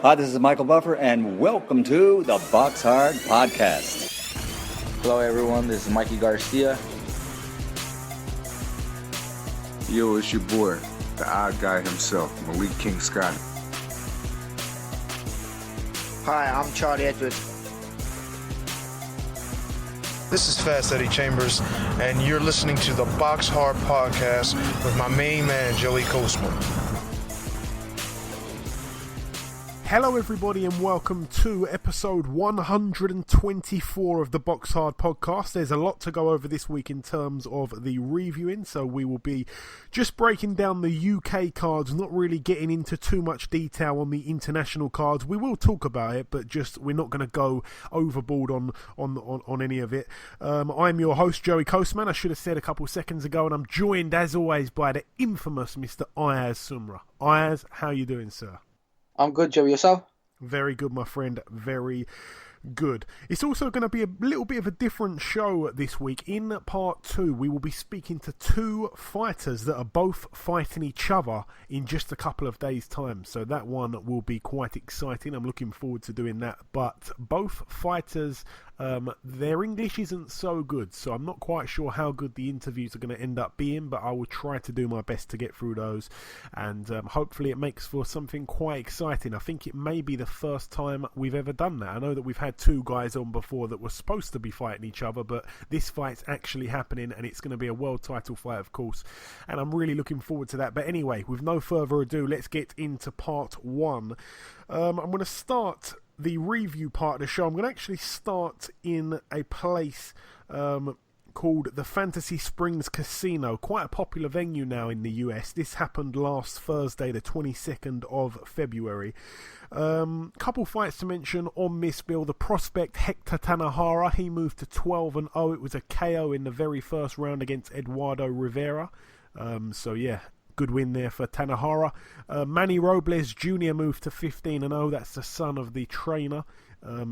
Hi, this is Michael Buffer, and welcome to the BoxHard Podcast. Hello, everyone. This is Mikey Garcia. Yo, it's your boy, the odd guy himself, Malik King Scott. Hi, I'm Charlie Edwards. This is Fast Eddie Chambers, and you're listening to the BoxHard Podcast with my main man, Joey Coastman. Hello everybody and welcome to episode 124 of the BoxHard Podcast. There's a lot to go over this week in terms of the reviewing, so we will be just breaking down the UK cards, not really getting into too much detail on the international cards. We will talk about it, but just we're not going to go overboard on any of it. I'm your host, Joey Coastman, I should have said a couple seconds ago, and I'm joined as always by the infamous Mr. Ayaz Sumra. Ayaz, how you doing, sir? I'm good, Joey. Yourself? Very good, my friend. Very good. It's also going to be a little bit of a different show this week. In part 2, we will be speaking to two fighters that are both fighting each other in just a couple of days' time. So that one will be quite exciting. I'm looking forward to doing that. But both fighters, their English isn't so good, so I'm not quite sure how good the interviews are going to end up being, but I will try to do my best to get through those, and hopefully it makes for something quite exciting. I think it may be the first time we've ever done that. I know that we've had two guys on before that were supposed to be fighting each other, but this fight's actually happening, and it's going to be a world title fight, of course, and I'm really looking forward to that. But anyway, with no further ado, let's get into part 1. I'm going to start the review part of the show. I'm going to actually start in a place called the Fantasy Springs Casino, quite a popular venue now in the US. This happened last Thursday, the 22nd of February. Couple fights to mention on this bill. The prospect Hector Tanajara, he moved to 12-0. It was a KO in the very first round against Eduardo Rivera. So yeah, good win there for Tanajara. Manny Robles Jr. moved to 15-0. That's the son of the trainer.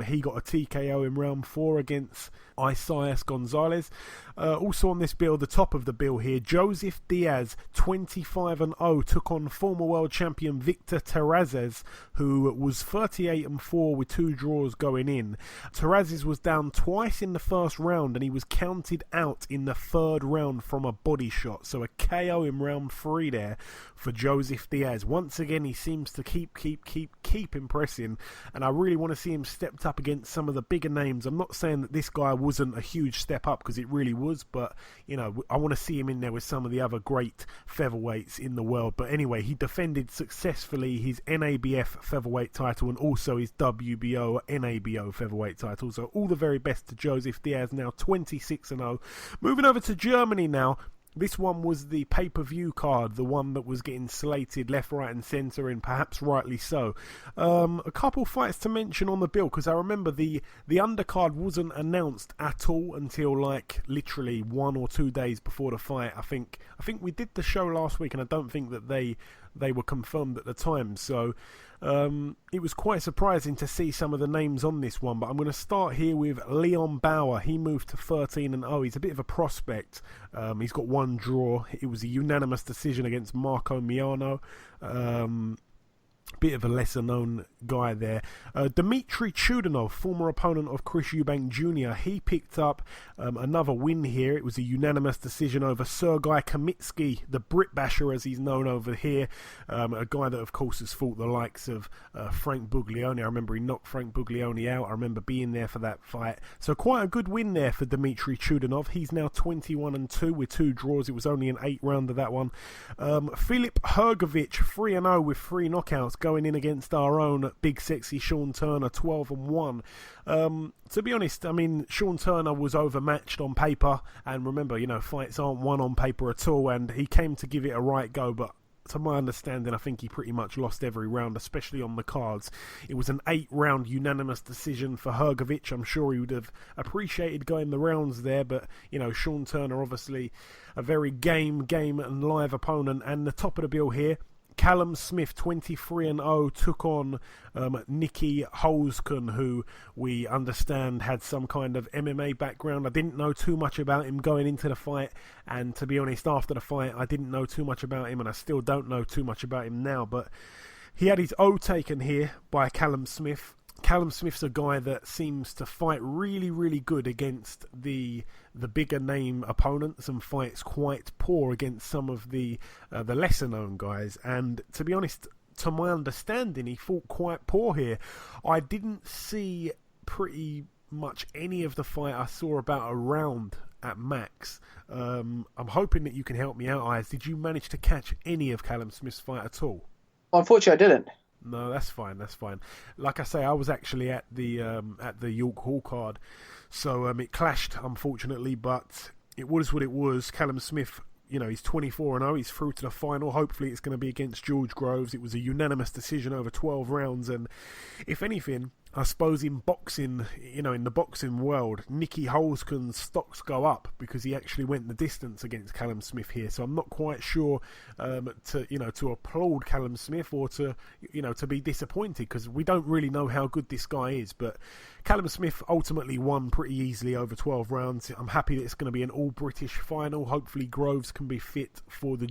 He got a TKO in round 4 against Ayaz Gonzalez. Also on this bill, the top of the bill here, Joseph Diaz, 25-0, took on former world champion Victor Terrazes, who was 38-4 with 2 draws going in. Terrazes was down twice in the first round, and he was counted out in the 3rd round from a body shot. So a KO in round 3 there for Joseph Diaz. Once again, he seems to keep impressing, and I really want to see him stepped up against some of the bigger names. I'm not saying that this guy wasn't a huge step up, because it really was, but you know, I want to see him in there with some of the other great featherweights in the world. But anyway, he defended successfully his NABF featherweight title and also his WBO NABO featherweight title. So all the very best to Joseph Diaz, now 26-0. Moving over to Germany now. This one was the pay-per-view card, the one that was getting slated left, right and centre, and perhaps rightly so. A couple fights to mention on the bill, because I remember the undercard wasn't announced at all until like literally 1 or 2 days before the fight. I think we did the show last week, and I don't think that they were confirmed at the time. So it was quite surprising to see some of the names on this one. But I'm going to start here with Leon Bauer. He moved to 13-0. He's a bit of a prospect. He's got 1 draw. It was a unanimous decision against Marco Miano. Bit of a lesser known guy there. Dmitry Chudanov, former opponent of Chris Eubank Jr., he picked up another win here. It was a unanimous decision over Sergey Kamitsky, the Brit Basher as he's known over here. A guy that of course has fought the likes of Frank Buglioni. I remember he knocked Frank Buglioni out. I remember being there for that fight. So quite a good win there for Dmitry Chudanov. He's now 21-2 with 2 draws. It was only an 8-rounder, that one. Filip Hrgovic, 3-0 with 3 knockouts, going in against our own big sexy Sean Turner, 12-1. To be honest, I mean, Sean Turner was overmatched on paper, and remember, you know, fights aren't won on paper at all, and he came to give it a right go, but to my understanding, I think he pretty much lost every round, especially on the cards. It was an 8-round unanimous decision for Hrgovic. I'm sure he would have appreciated going the rounds there, but, you know, Sean Turner, obviously a very game and live opponent. And the top of the bill here, Callum Smith, 23-0, took on Nicky Holzken, who we understand had some kind of MMA background. I didn't know too much about him going into the fight, and to be honest, after the fight, I didn't know too much about him, and I still don't know too much about him now, but He had his O taken here by Callum Smith. Callum Smith's a guy that seems to fight really, really good against the bigger name opponents and fights quite poor against some of the lesser known guys. And to be honest, to my understanding, he fought quite poor here. I didn't see pretty much any of the fight. I saw about a round at max. I'm hoping that you can help me out, Ayaz. Did you manage to catch any of Callum Smith's fight at all? Unfortunately, I didn't. No, that's fine. Like I say, I was actually at the York Hall card, so it clashed, unfortunately, but it was what it was. Callum Smith, he's 24-0. He's through to the final. Hopefully it's going to be against George Groves. It was a unanimous decision over 12 rounds, and if anything, I suppose in boxing, in the boxing world, Nicky Holzken's stocks go up because he actually went the distance against Callum Smith here. So I'm not quite sure to applaud Callum Smith or to be disappointed, because we don't really know how good this guy is. But Callum Smith ultimately won pretty easily over 12 rounds. I'm happy that it's going to be an all-British final. Hopefully Groves can be fit for the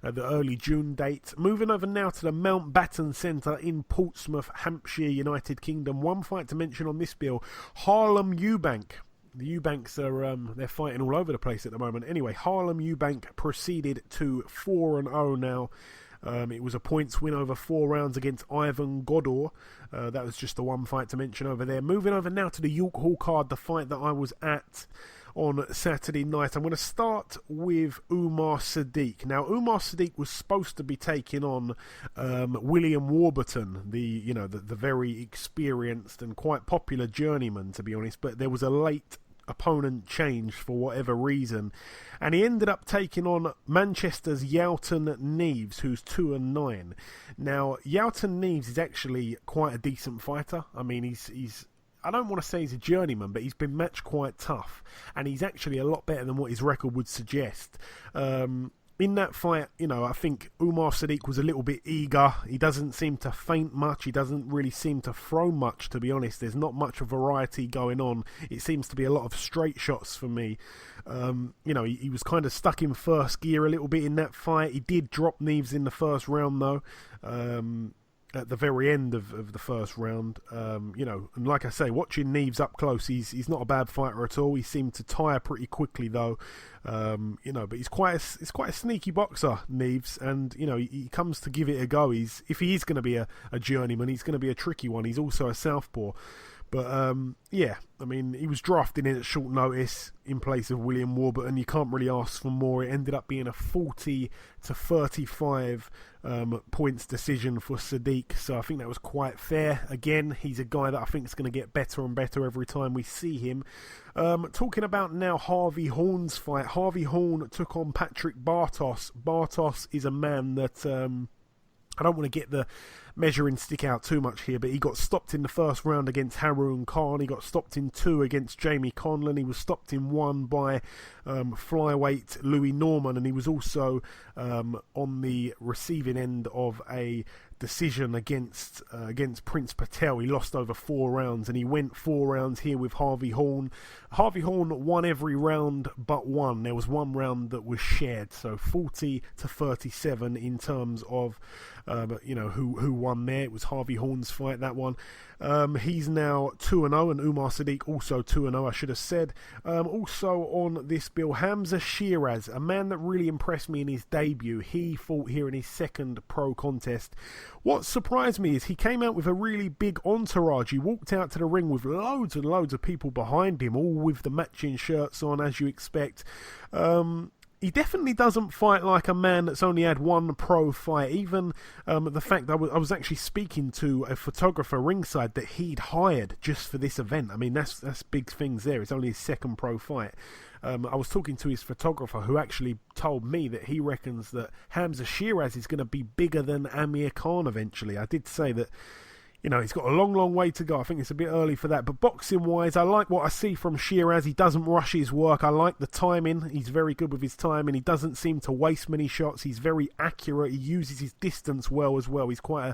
early June date. Moving over now to the Mountbatten Centre in Portsmouth, Hampshire, United Kingdom. One fight to mention on this bill: Harlem Eubank. The Eubanks are they're fighting all over the place at the moment. Anyway, Harlem Eubank proceeded to 4-0 now. It was a points win over 4 rounds against Ivan Godor. That was just the one fight to mention over there. Moving over now to the York Hall card, the fight that I was at on Saturday night. I'm going to start with Umar Sadiq. Now, Umar Sadiq was supposed to be taking on William Warburton, the very experienced and quite popular journeyman, to be honest, but there was a late opponent change for whatever reason, and he ended up taking on Manchester's Yalton Neves, who's 2-9. Now, Yalton Neves is actually quite a decent fighter. I mean, he's I don't want to say he's a journeyman, but he's been matched quite tough, and he's actually a lot better than what his record would suggest. In that fight, I think Umar Sadiq was a little bit eager. He doesn't seem to feint much. He doesn't really seem to throw much, to be honest. There's not much of variety going on. It seems to be a lot of straight shots for me. He was kind of stuck in first gear a little bit in that fight. He did drop Neves in the first round, though. At the very end of the first round, and like I say, watching Neves up close, he's not a bad fighter at all. He seemed to tire pretty quickly, though, but he's quite a sneaky boxer, Neves, and he comes to give it a go. If he is going to be a journeyman, he's going to be a tricky one. He's also a southpaw. But, he was drafted in at short notice in place of William Warburton. You can't really ask for more. It ended up being a 40-35 points decision for Sadiq, so I think that was quite fair. Again, he's a guy that I think is going to get better and better every time we see him. Talking about now Harvey Horn's fight. Harvey Horn took on Patrick Bartos. Bartos is a man that... I don't want to get the measuring stick out too much here, but he got stopped in the first round against Haroon Khan. He got stopped in 2 against Jamie Conlon. He was stopped in 1 by flyweight Louis Norman, and he was also on the receiving end of a decision against Prince Patel. He lost over 4 rounds, and he went 4 rounds here with Harvey Horn. Harvey Horn won every round but 1. There was 1 round that was shared, so 40-37 in terms of who won there. It was Harvey Horn's fight, that one. He's now 2-0, and Umar Sadiq also 2-0, I should have said. Also on this bill, Hamza Shiraz, a man that really impressed me in his debut. He fought here in his second pro contest. What surprised me is he came out with a really big entourage. He walked out to the ring with loads and loads of people behind him, all with the matching shirts on, as you expect. He definitely doesn't fight like a man that's only had 1 pro fight. Even the fact that I was actually speaking to a photographer ringside that he'd hired just for this event. I mean, that's big things there. It's only his second pro fight. I was talking to his photographer, who actually told me that he reckons that Hamza Shiraz is going to be bigger than Amir Khan eventually. I did say that, he's got a long, long way to go. I think it's a bit early for that. But boxing-wise, I like what I see from Shiraz. He doesn't rush his work. I like the timing. He's very good with his timing. He doesn't seem to waste many shots. He's very accurate. He uses his distance well as well. He's quite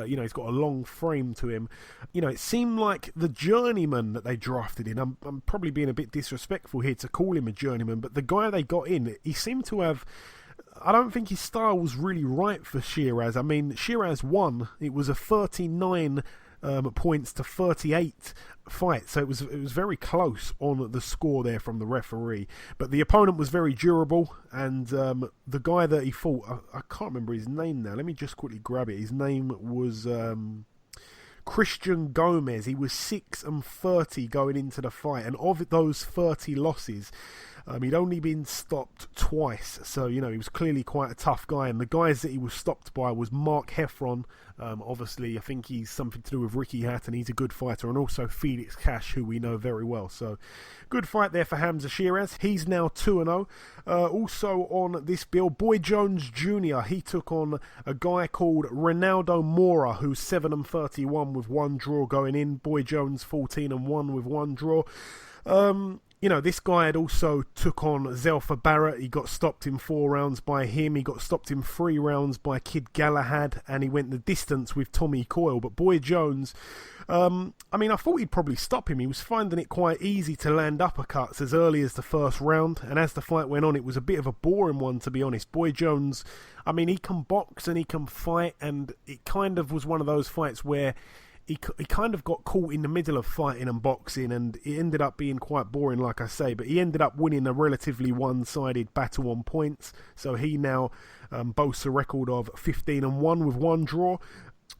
he's got a long frame to him. It seemed like the journeyman that they drafted in, I'm probably being a bit disrespectful here to call him a journeyman, but the guy they got in, he seemed to have I don't think his style was really right for Shiraz. I mean, Shiraz won. It was a 39 points to 38 fight, so it was very close on the score there from the referee. But the opponent was very durable, and the guy that he fought, I can't remember his name now. Let me just quickly grab it. His name was Christian Gomez. He was 6-30 going into the fight, and of those 30 losses, he'd only been stopped twice, so he was clearly quite a tough guy. And the guys that he was stopped by was Mark Heffron. Obviously, I think he's something to do with Ricky Hatton. He's a good fighter, and also Felix Cash, who we know very well. So, good fight there for Hamza Shiraz. He's now 2-0. Also on this bill, Boy Jones Jr. He took on a guy called Ronaldo Mora, who's 7-31 with one draw going in. Boy Jones 14-1 with one draw. This guy had also took on Zelfa Barrett. He got stopped in 4 rounds by him. He got stopped in 3 rounds by Kid Galahad, and he went the distance with Tommy Coyle. But Boy Jones, I thought he'd probably stop him. He was finding it quite easy to land uppercuts as early as the first round, and as the fight went on, it was a bit of a boring one, to be honest. Boy Jones, he can box and he can fight, and it kind of was one of those fights where he kind of got caught in the middle of fighting and boxing, and it ended up being quite boring, like I say. But he ended up winning a relatively one-sided battle on points, so he now boasts a record of 15-1 with one draw.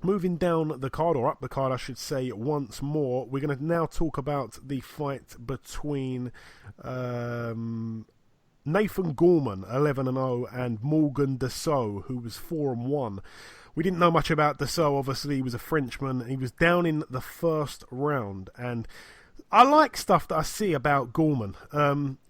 Moving down the card, or up the card I should say once more, we're going to now talk about the fight between Nathan Gorman, 11-0, and Morgan Dassault, who was 4-1. We didn't know much about Dassault, obviously. He was a Frenchman. He was down in the first round, and I like stuff that I see about Gorman.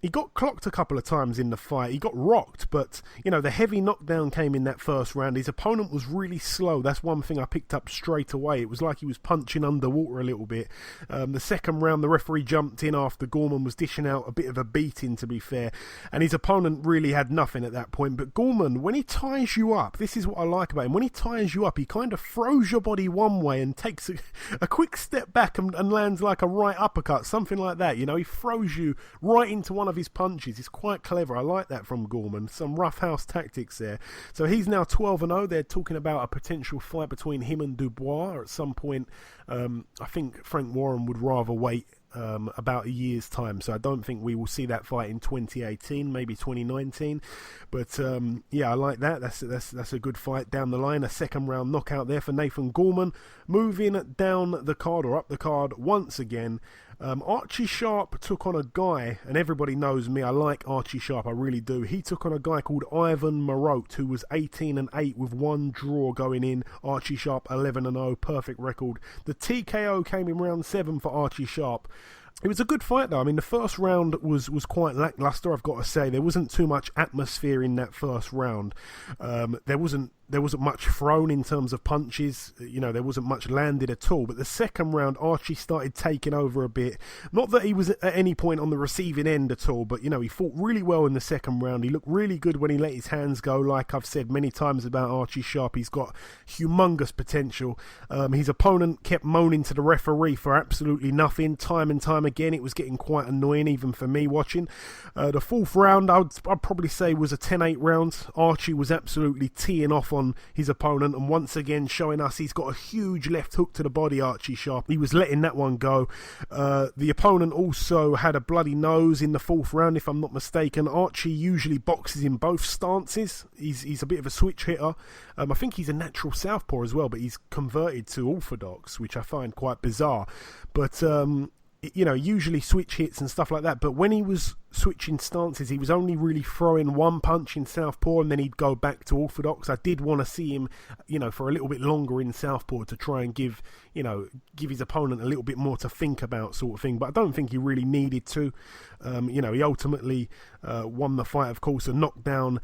He got clocked a couple of times in the fight. He got rocked, but, the heavy knockdown came in that first round. His opponent was really slow. That's one thing I picked up straight away. It was like he was punching underwater a little bit. The second round, the referee jumped in after Gorman was dishing out a bit of a beating, to be fair, and his opponent really had nothing at that point. But Gorman, when he ties you up, this is what I like about him. When he ties you up, he kind of throws your body one way and takes a quick step back and lands like a right uppercut. Something like that, he throws you right into one of his punches. It's quite clever. I like that from Gorman. Some roughhouse tactics there. So he's now 12-0. They're talking about a potential fight between him and Dubois at some point. I think Frank Warren would rather wait about a year's time, so I don't think we will see that fight in 2018, maybe 2019. But I like that. That's a good fight down the line. A second round knockout there for Nathan Gorman. Moving down the card, or up the card once again, Archie Sharp took on a guy, and everybody knows me, I like Archie Sharp, I really do. He took on a guy called Ivan Marotte, who was 18-8 with one draw going in. Archie Sharp 11-0, perfect record. The TKO came in round 7 for Archie Sharp. It was a good fight though. The first round was quite lackluster, I've got to say. There wasn't too much atmosphere in that first round. There wasn't much thrown in terms of punches. There wasn't much landed at all. But the second round, Archie started taking over a bit. Not that he was at any point on the receiving end at all, but he fought really well in the second round. He looked really good when he let his hands go. Like I've said many times about Archie Sharp, he's got humongous potential. His opponent kept moaning to the referee for absolutely nothing, time and time again. It was getting quite annoying even for me watching. The fourth round, I'd probably say, was a 10-8 round. Archie was absolutely teeing off on his opponent, and once again showing us he's got a huge left hook to the body. Archie Sharp, he was letting that one go. The opponent also had a bloody nose in the fourth round, if I'm not mistaken. Archie usually boxes in both stances. He's a bit of a switch hitter. I think he's a natural southpaw as well, but he's converted to orthodox, which I find quite bizarre. But usually switch hits and stuff like that, but when he was switching stances, he was only really throwing one punch in southpaw, and then he'd go back to orthodox. I did want to see him, for a little bit longer in southpaw to try and give his opponent a little bit more to think about, sort of thing, but I don't think he really needed to. He ultimately won the fight, of course, a knockdown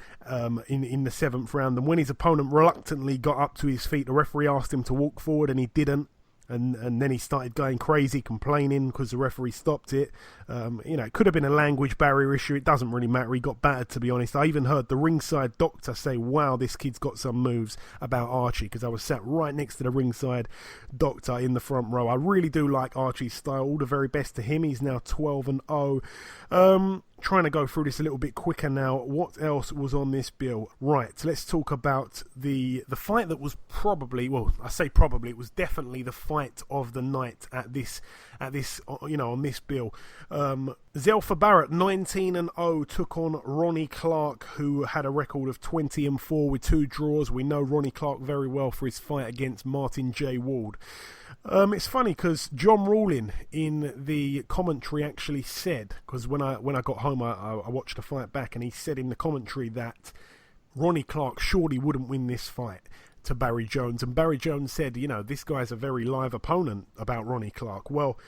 in the 7th round, and when his opponent reluctantly got up to his feet, the referee asked him to walk forward, and he didn't. And then he started going crazy, complaining because the referee stopped it. It could have been a language barrier issue. It doesn't really matter. He got battered, to be honest. I even heard the ringside doctor say, wow, this kid's got some moves, about Archie, because I was sat right next to the ringside doctor in the front row. I really do like Archie's style. All the very best to him. He's now 12-0. trying to go through this a little bit quicker now. What else was on this bill? Right, let's talk about the fight that was probably, well, I say probably, it was definitely the fight of the night at this on this bill. Zelfa Barrett, 19-0, took on Ronnie Clark, who had a record of 20-4 with 2 draws. We know Ronnie Clark very well for his fight against Martin J. Ward. It's funny because John Rawlin in the commentary actually said, because when I got home I watched the fight back, and he said in the commentary that Ronnie Clark surely wouldn't win this fight to Barry Jones, and Barry Jones said, this guy's a very live opponent about Ronnie Clark. Well,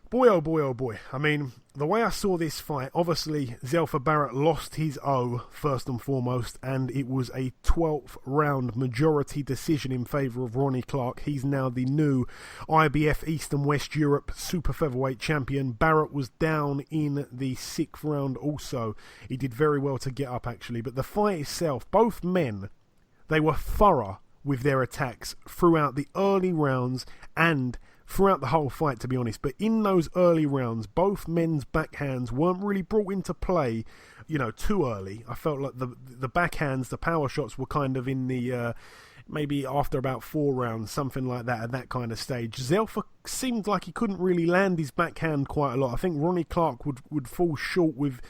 boy, oh boy, oh boy. I mean, the way I saw this fight, obviously Zelfa Barrett lost his O first and foremost, and it was a 12th round majority decision in favour of Ronnie Clark. He's now the new IBF East and West Europe super featherweight champion. Barrett was down in the 6th round also. He did very well to get up actually, but the fight itself, both men, they were thorough with their attacks throughout the early rounds and throughout the whole fight, to be honest. But in those early rounds, both men's backhands weren't really brought into play, too early. I felt like the backhands, the power shots were kind of in the maybe after about 4 rounds, something like that, at that kind of stage. Zelfa seemed like he couldn't really land his backhand quite a lot. I think Ronnie Clark would fall short with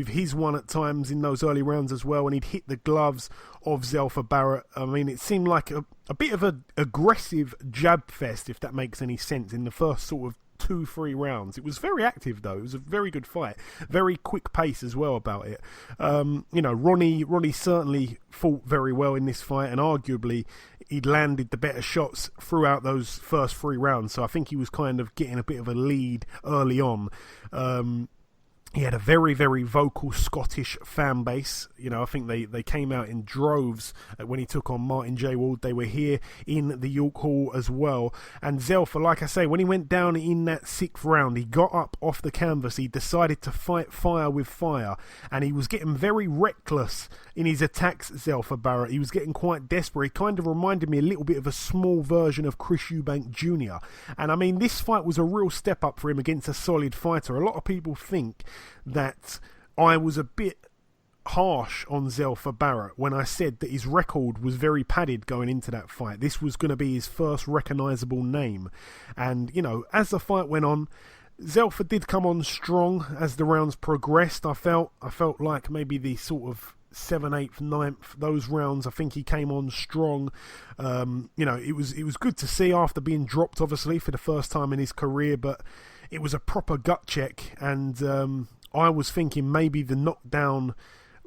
his one at times in those early rounds as well, and he'd hit the gloves of Zelfa Barrett. I mean, it seemed like a bit of an aggressive jab fest, if that makes any sense, in the first sort of 2-3 rounds. It was very active though. It was a very good fight, very quick pace as well about it. Ronnie certainly fought very well in this fight, and arguably he'd landed the better shots throughout those first 3 rounds, so I think he was kind of getting a bit of a lead early on. He had a very, very vocal Scottish fan base. I think they came out in droves when he took on Martin J. Ward. They were here in the York Hall as well. And Zelfa, like I say, when he went down in that 6th round, he got up off the canvas. He decided to fight fire with fire. And he was getting very reckless in his attacks, Zelfa Barrett. He was getting quite desperate. He kind of reminded me a little bit of a small version of Chris Eubank Jr. And I mean, this fight was a real step up for him against a solid fighter. A lot of people think that I was a bit harsh on Zelfa Barrett when I said that his record was very padded going into that fight. This was going to be his first recognisable name. And, as the fight went on, Zelfa did come on strong as the rounds progressed. I felt like maybe the sort of 7th, 8th, 9th, those rounds, I think he came on strong. It was good to see after being dropped, obviously, for the first time in his career, but it was a proper gut check, and I was thinking maybe the knockdown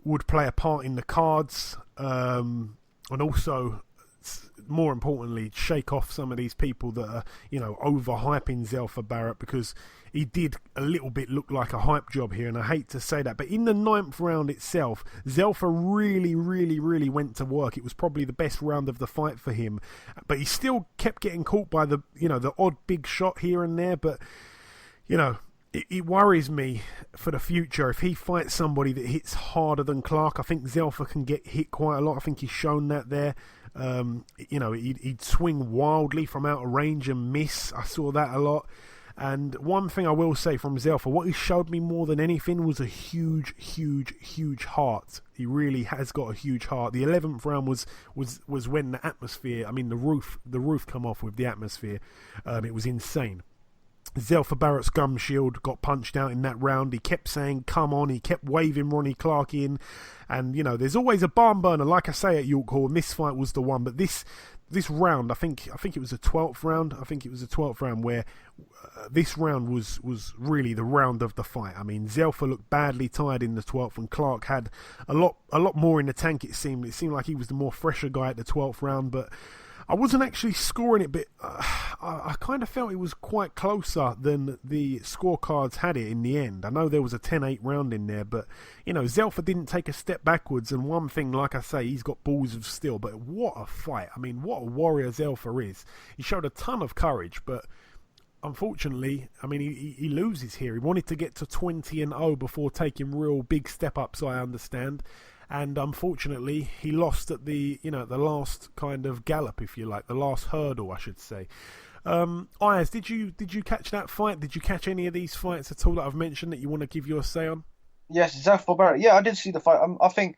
would play a part in the cards, and also, more importantly, shake off some of these people that are, overhyping Zelfa Barrett, because he did a little bit look like a hype job here, and I hate to say that. But in the 9th round itself, Zelfa really, really, really went to work. It was probably the best round of the fight for him, but he still kept getting caught by the odd big shot here and there. But it worries me for the future if he fights somebody that hits harder than Clark. I think Zelfa can get hit quite a lot. I think he's shown that there. He'd swing wildly from out of range and miss. I saw that a lot. And one thing I will say from Zelfa, what he showed me more than anything was a huge, huge, huge heart. He really has got a huge heart. The 11th round was when the atmosphere, the roof come off with the atmosphere. It was insane. Zelfa Barrett's gum shield got punched out in that round. He kept saying, come on. He kept waving Ronnie Clark in. And, there's always a barn burner, like I say, at York Hall. And this fight was the one. But this round, I think it was the 12th round. I think it was the 12th round where this round was really the round of the fight. I mean, Zelfa looked badly tired in the 12th, and Clark had a lot more in the tank, it seemed. It seemed like he was the more fresher guy at the 12th round, but I wasn't actually scoring it, but I kind of felt it was quite closer than the scorecards had it in the end. I know there was a 10-8 round in there, but, Zelfa didn't take a step backwards, and one thing, like I say, he's got balls of steel, but what a fight. I mean, what a warrior Zelfa is. He showed a ton of courage, but unfortunately, he loses here. He wanted to get to 20-0 before taking real big step-ups, I understand. And unfortunately, he lost at the last kind of gallop, if you like, the last hurdle, I should say. Ayaz, did you catch that fight? Did you catch any of these fights at all that I've mentioned that you want to give your say on? Yes, Sullivan Barrera. Yeah, I did see the fight. I think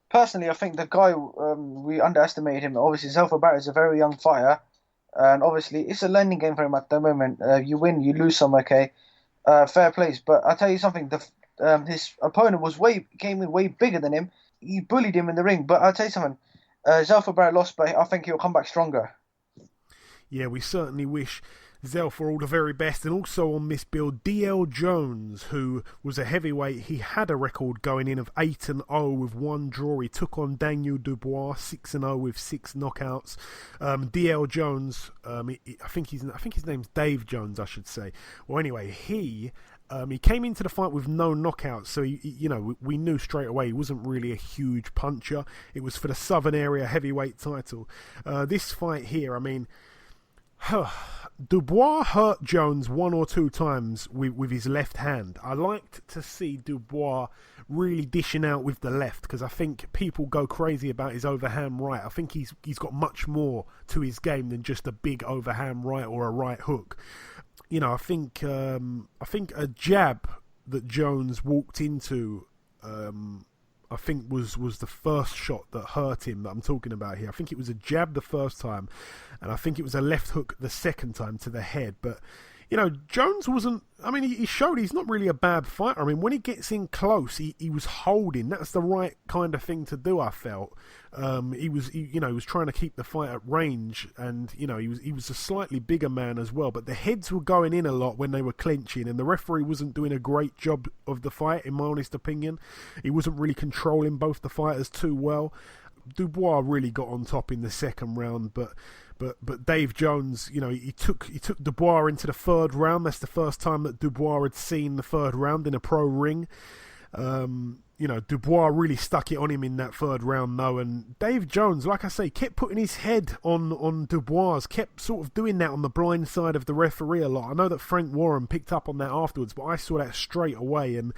personally, I think the guy we underestimated him. Obviously, Sullivan Barrera is a very young fighter, and obviously it's a learning game for him at the moment. You win, you lose some, okay, fair plays. But I tell you something, his opponent came in way bigger than him. He bullied him in the ring. But I'll tell you something, Sullivan Barrera lost, but I think he'll come back stronger. Yeah, we certainly wish Zelfa all the very best. And also on this bill, DL Jones, who was a heavyweight. He had a record going in of 8-0 with 1 draw. He took on Daniel Dubois 6-0 with 6 knockouts. DL Jones, I think his name's Dave Jones, I should say. Well, anyway, he came into the fight with no knockouts, so we knew straight away he wasn't really a huge puncher. It was for the Southern Area heavyweight title. This fight here, I mean, Dubois hurt Jones 1 or 2 times with his left hand. I liked to see Dubois really dishing out with the left, because I think people go crazy about his overhand right. I think he's got much more to his game than just a big overhand right or a right hook. I think a jab that Jones walked into, I think was the first shot that hurt him that I'm talking about here. I think it was a jab the first time, and I think it was a left hook the second time to the head. But Jones wasn't. I mean, he showed he's not really a bad fighter. I mean, when he gets in close, he was holding. That's the right kind of thing to do, I felt. He was trying to keep the fight at range, and he was a slightly bigger man as well. But the heads were going in a lot when they were clinching, and the referee wasn't doing a great job of the fight, in my honest opinion. He wasn't really controlling both the fighters too well. Dubois really got on top in the second round, but Dave Jones, he took Dubois into the third round. That's the first time that Dubois had seen the third round in a pro ring. Dubois really stuck it on him in that third round, though, and Dave Jones, like I say, kept putting his head on Dubois, kept sort of doing that on the blind side of the referee a lot. I know that Frank Warren picked up on that afterwards, but I saw that straight away, and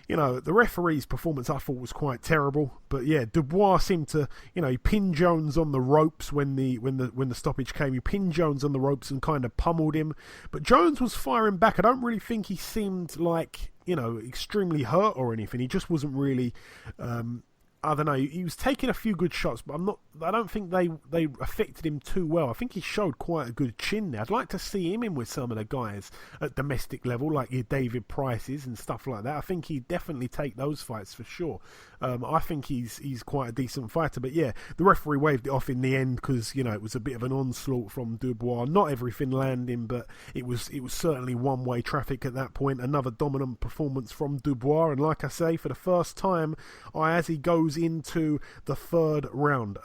the referee's performance I thought was quite terrible. But yeah, Dubois seemed to, he pinned Jones on the ropes when the stoppage came. He pinned Jones on the ropes and kind of pummeled him. But Jones was firing back. I don't really think he seemed like, extremely hurt or anything. He just wasn't really, I don't know. He was taking a few good shots, but I don't think they affected him too well. I think he showed quite a good chin there. I'd like to see him in with some of the guys at domestic level, like your David Prices and stuff like that. I think he'd definitely take those fights for sure. I think he's quite a decent fighter. But yeah, the referee waved it off in the end because it was a bit of an onslaught from Dubois. Not everything landing, but it was certainly one-way traffic at that point. Another dominant performance from Dubois, and like I say, for the first time, as he goes into the third round.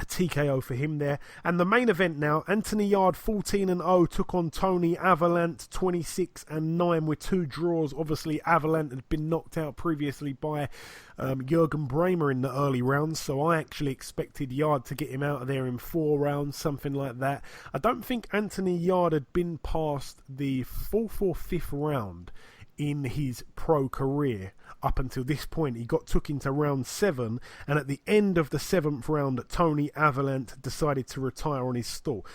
A TKO for him there. And the main event now, Anthony Yarde 14-0 took on Tony Avalant 26-9 with 2 draws. Obviously Avalant had been knocked out previously by Jürgen Bremer in the early rounds, so I actually expected Yarde to get him out of there in 4 rounds, something like that. I don't think Anthony Yarde had been past the 4th or 5th round in his pro career up until this point. He got took into round 7, and at the end of the 7th round, Tony Avalant decided to retire on his stall.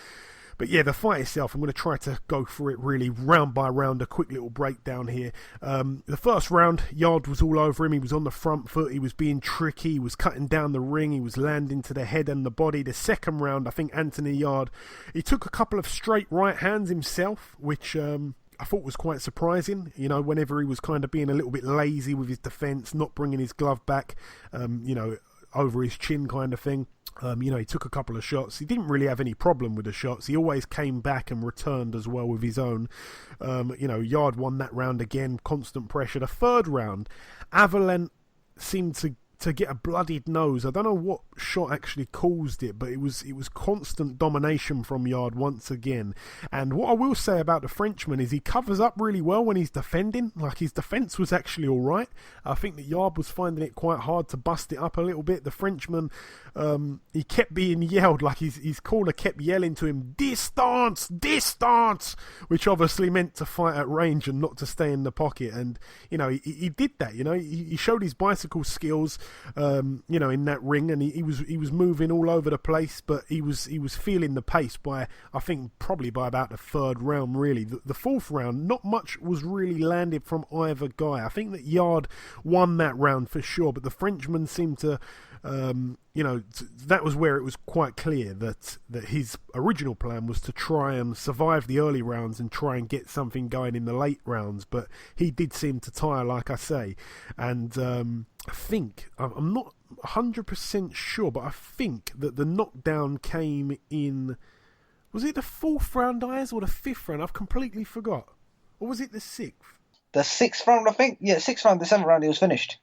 But yeah, the fight itself, I'm going to try to go through it really round by round, a quick little breakdown here. The first round, Yarde was all over him. He was on the front foot. He was being tricky. He was cutting down the ring. He was landing to the head and the body. The second round, I think Anthony Yarde, he took a couple of straight right hands himself, which I thought was quite surprising, whenever he was kind of being a little bit lazy with his defence, not bringing his glove back, over his chin kind of thing. He took a couple of shots. He didn't really have any problem with the shots. He always came back and returned as well with his own. Yarde won that round again, constant pressure. The third round, Avalant seemed to get a bloodied nose. I don't know what shot actually caused it, but it was constant domination from Yarde once again. And what I will say about the Frenchman is he covers up really well when he's defending. Like, his defence was actually all right. I think that Yarde was finding it quite hard to bust it up a little bit. The Frenchman, he kept being yelled, like his corner kept yelling to him, "Distance! Distance!" which obviously meant to fight at range and not to stay in the pocket. And, he did that, he showed his bicycle skills. in that ring, and he was moving all over the place, but he was feeling the pace by, I think, probably by about the third round. Really, the fourth round, not much was really landed from either guy. I think that Yard won that round for sure, but the Frenchman seemed to. That was where it was quite clear that his original plan was to try and survive the early rounds and try and get something going in the late rounds, but he did seem to tire, like I say, and I think, I'm not 100% sure, but I think that the knockdown came in, was it the fourth round, Ayaz, or the fifth round? I've completely forgot. Or was it the sixth? The sixth round, I think. Yeah, sixth round, the seventh round, he was finished.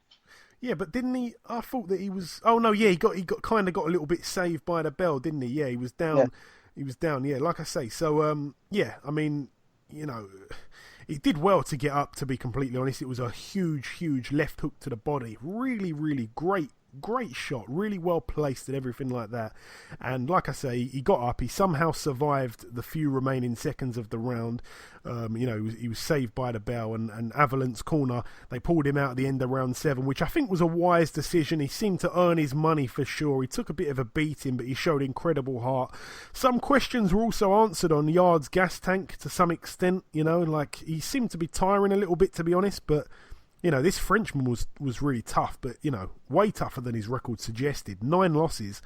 Yeah, but didn't he? I thought that he was. Oh no, yeah, he got kind of got a little bit saved by the bell, didn't he? Yeah, he was down. Yeah. He was down. Yeah, like I say. So yeah, I mean, he did well to get up. To be completely honest, it was a huge left hook to the body. Really great shot. Really well placed and everything like that. And like I say, he got up. He somehow survived the few remaining seconds of the round. He was saved by the bell, and Avalanche's corner, they pulled him out at the end of round 7, which I think was a wise decision. He seemed to earn his money for sure. He took a bit of a beating, but he showed incredible heart. Some questions were also answered on Yard's gas tank to some extent, like he seemed to be tiring a little bit, to be honest, but this Frenchman was really tough, but, way tougher than his record suggested. 9 losses,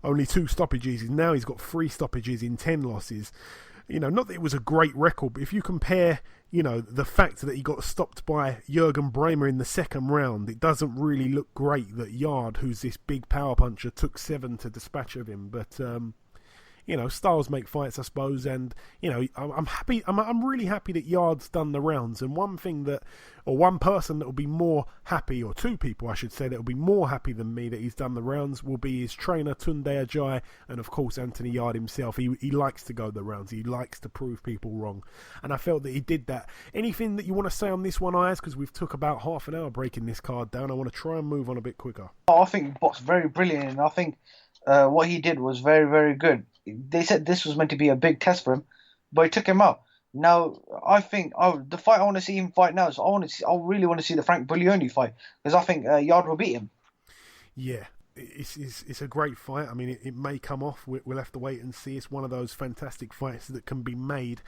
only 2 stoppages, and now he's got 3 stoppages in 10 losses. Not that it was a great record, but if you compare, the fact that he got stopped by Jürgen Bremer in the second round, it doesn't really look great that Yard, who's this big power puncher, took 7 to dispatch of him. But, styles make fights, I suppose, and, I'm happy. I'm really happy that Yard's done the rounds, and one person that will be more happy, or 2 people, I should say, that will be more happy than me that he's done the rounds will be his trainer, Tunde Ajayi, and of course, Anthony Yard himself. He likes to go the rounds. He likes to prove people wrong, and I felt that he did that. Anything that you want to say on this one, Ayaz? Because we've took about half an hour breaking this card down. I want to try and move on a bit quicker. I think Box very brilliant, and I think what he did was very, very good. They said this was meant to be a big test for him, but he took him out. Now, I think the fight I want to see him fight now is I really want to see the Frank Buglioni fight, because I think Yard will beat him. Yeah, it's a great fight. I mean, it may come off. We'll have to wait and see. It's one of those fantastic fights that can be made.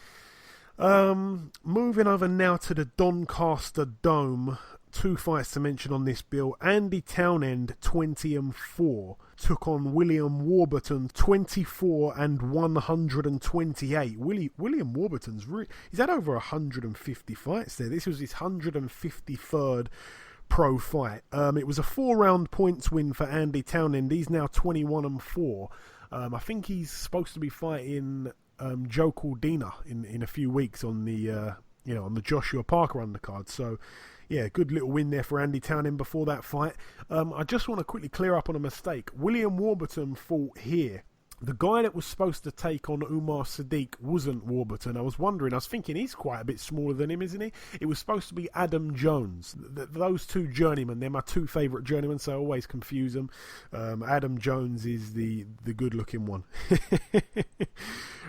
Moving over now to the Doncaster Dome. 2 fights to mention on this bill. Andy Townend, 20-4, took on William Warburton, 24-128. William Warburton's he's had over 150 fights there. This was his 153rd pro fight. It was a 4-round points win for Andy Townend. He's now 21-4. I think he's supposed to be fighting Joe Cordina in a few weeks on the on the Joshua Parker undercard. So yeah, good little win there for Andy Townend before that fight. I just want to quickly clear up on a mistake. William Warburton fought here. The guy that was supposed to take on Umar Sadiq wasn't Warburton. I was thinking he's quite a bit smaller than him, isn't he? It was supposed to be Adam Jones. Those 2 journeymen, they're my 2 favourite journeymen, so I always confuse them. Adam Jones is the good-looking one.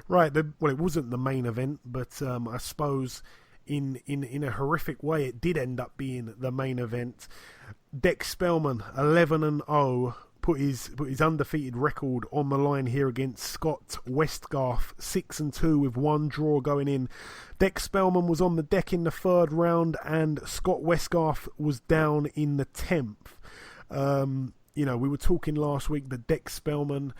Right, it wasn't the main event, but I suppose in a horrific way it did end up being the main event. Dex Spellman, 11-0, put his undefeated record on the line here against Scott Westgarth, 6-2 with 1 draw going in. Dex Spellman was on the deck in the 3rd round, and Scott Westgarth was down in the 10th. We were talking last week that Dex Spellman,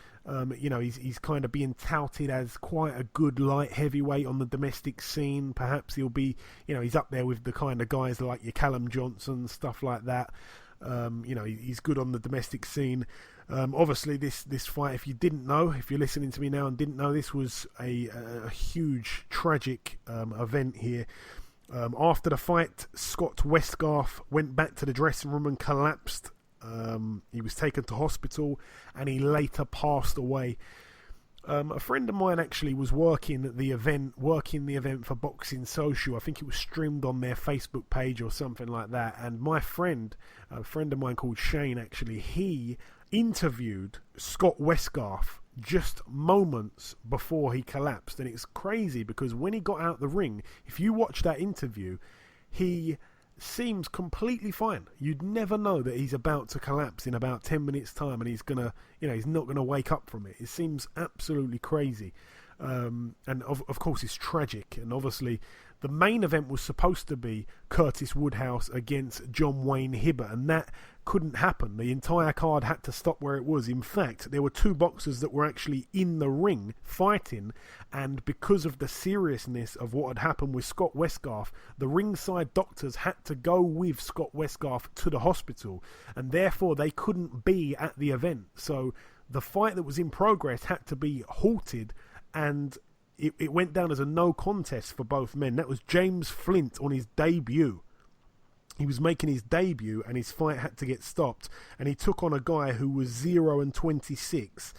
he's kind of being touted as quite a good light heavyweight on the domestic scene. Perhaps he'll be, he's up there with the kind of guys like your Callum Johnson, stuff like that. He's good on the domestic scene. Obviously, this fight, if you're listening to me now and didn't know, this was a huge, tragic event here. After the fight, Scott Westgarth went back to the dressing room and collapsed. He was taken to hospital and he later passed away. A friend of mine actually was working the event for Boxing Social. I think it was streamed on their Facebook page or something like that. And a friend of mine called Shane, actually, he interviewed Scott Westgarth just moments before he collapsed. And it's crazy because when he got out the ring, if you watch that interview, he seems completely fine. You'd never know that he's about to collapse in about 10 minutes time and he's gonna, he's not gonna wake up from it. It seems absolutely crazy. And of course it's tragic, and obviously the main event was supposed to be Curtis Woodhouse against John Wayne Hibbert, and that couldn't happen. The entire card had to stop where it was. In fact, there were two boxers that were actually in the ring fighting, and because of the seriousness of what had happened with Scott Westgarth, the ringside doctors had to go with Scott Westgarth to the hospital, and therefore they couldn't be at the event. So the fight that was in progress had to be halted, and it went down as a no contest for both men. That was James Flint on his debut. He was making his debut and his fight had to get stopped, and he took on a guy who was 0-26.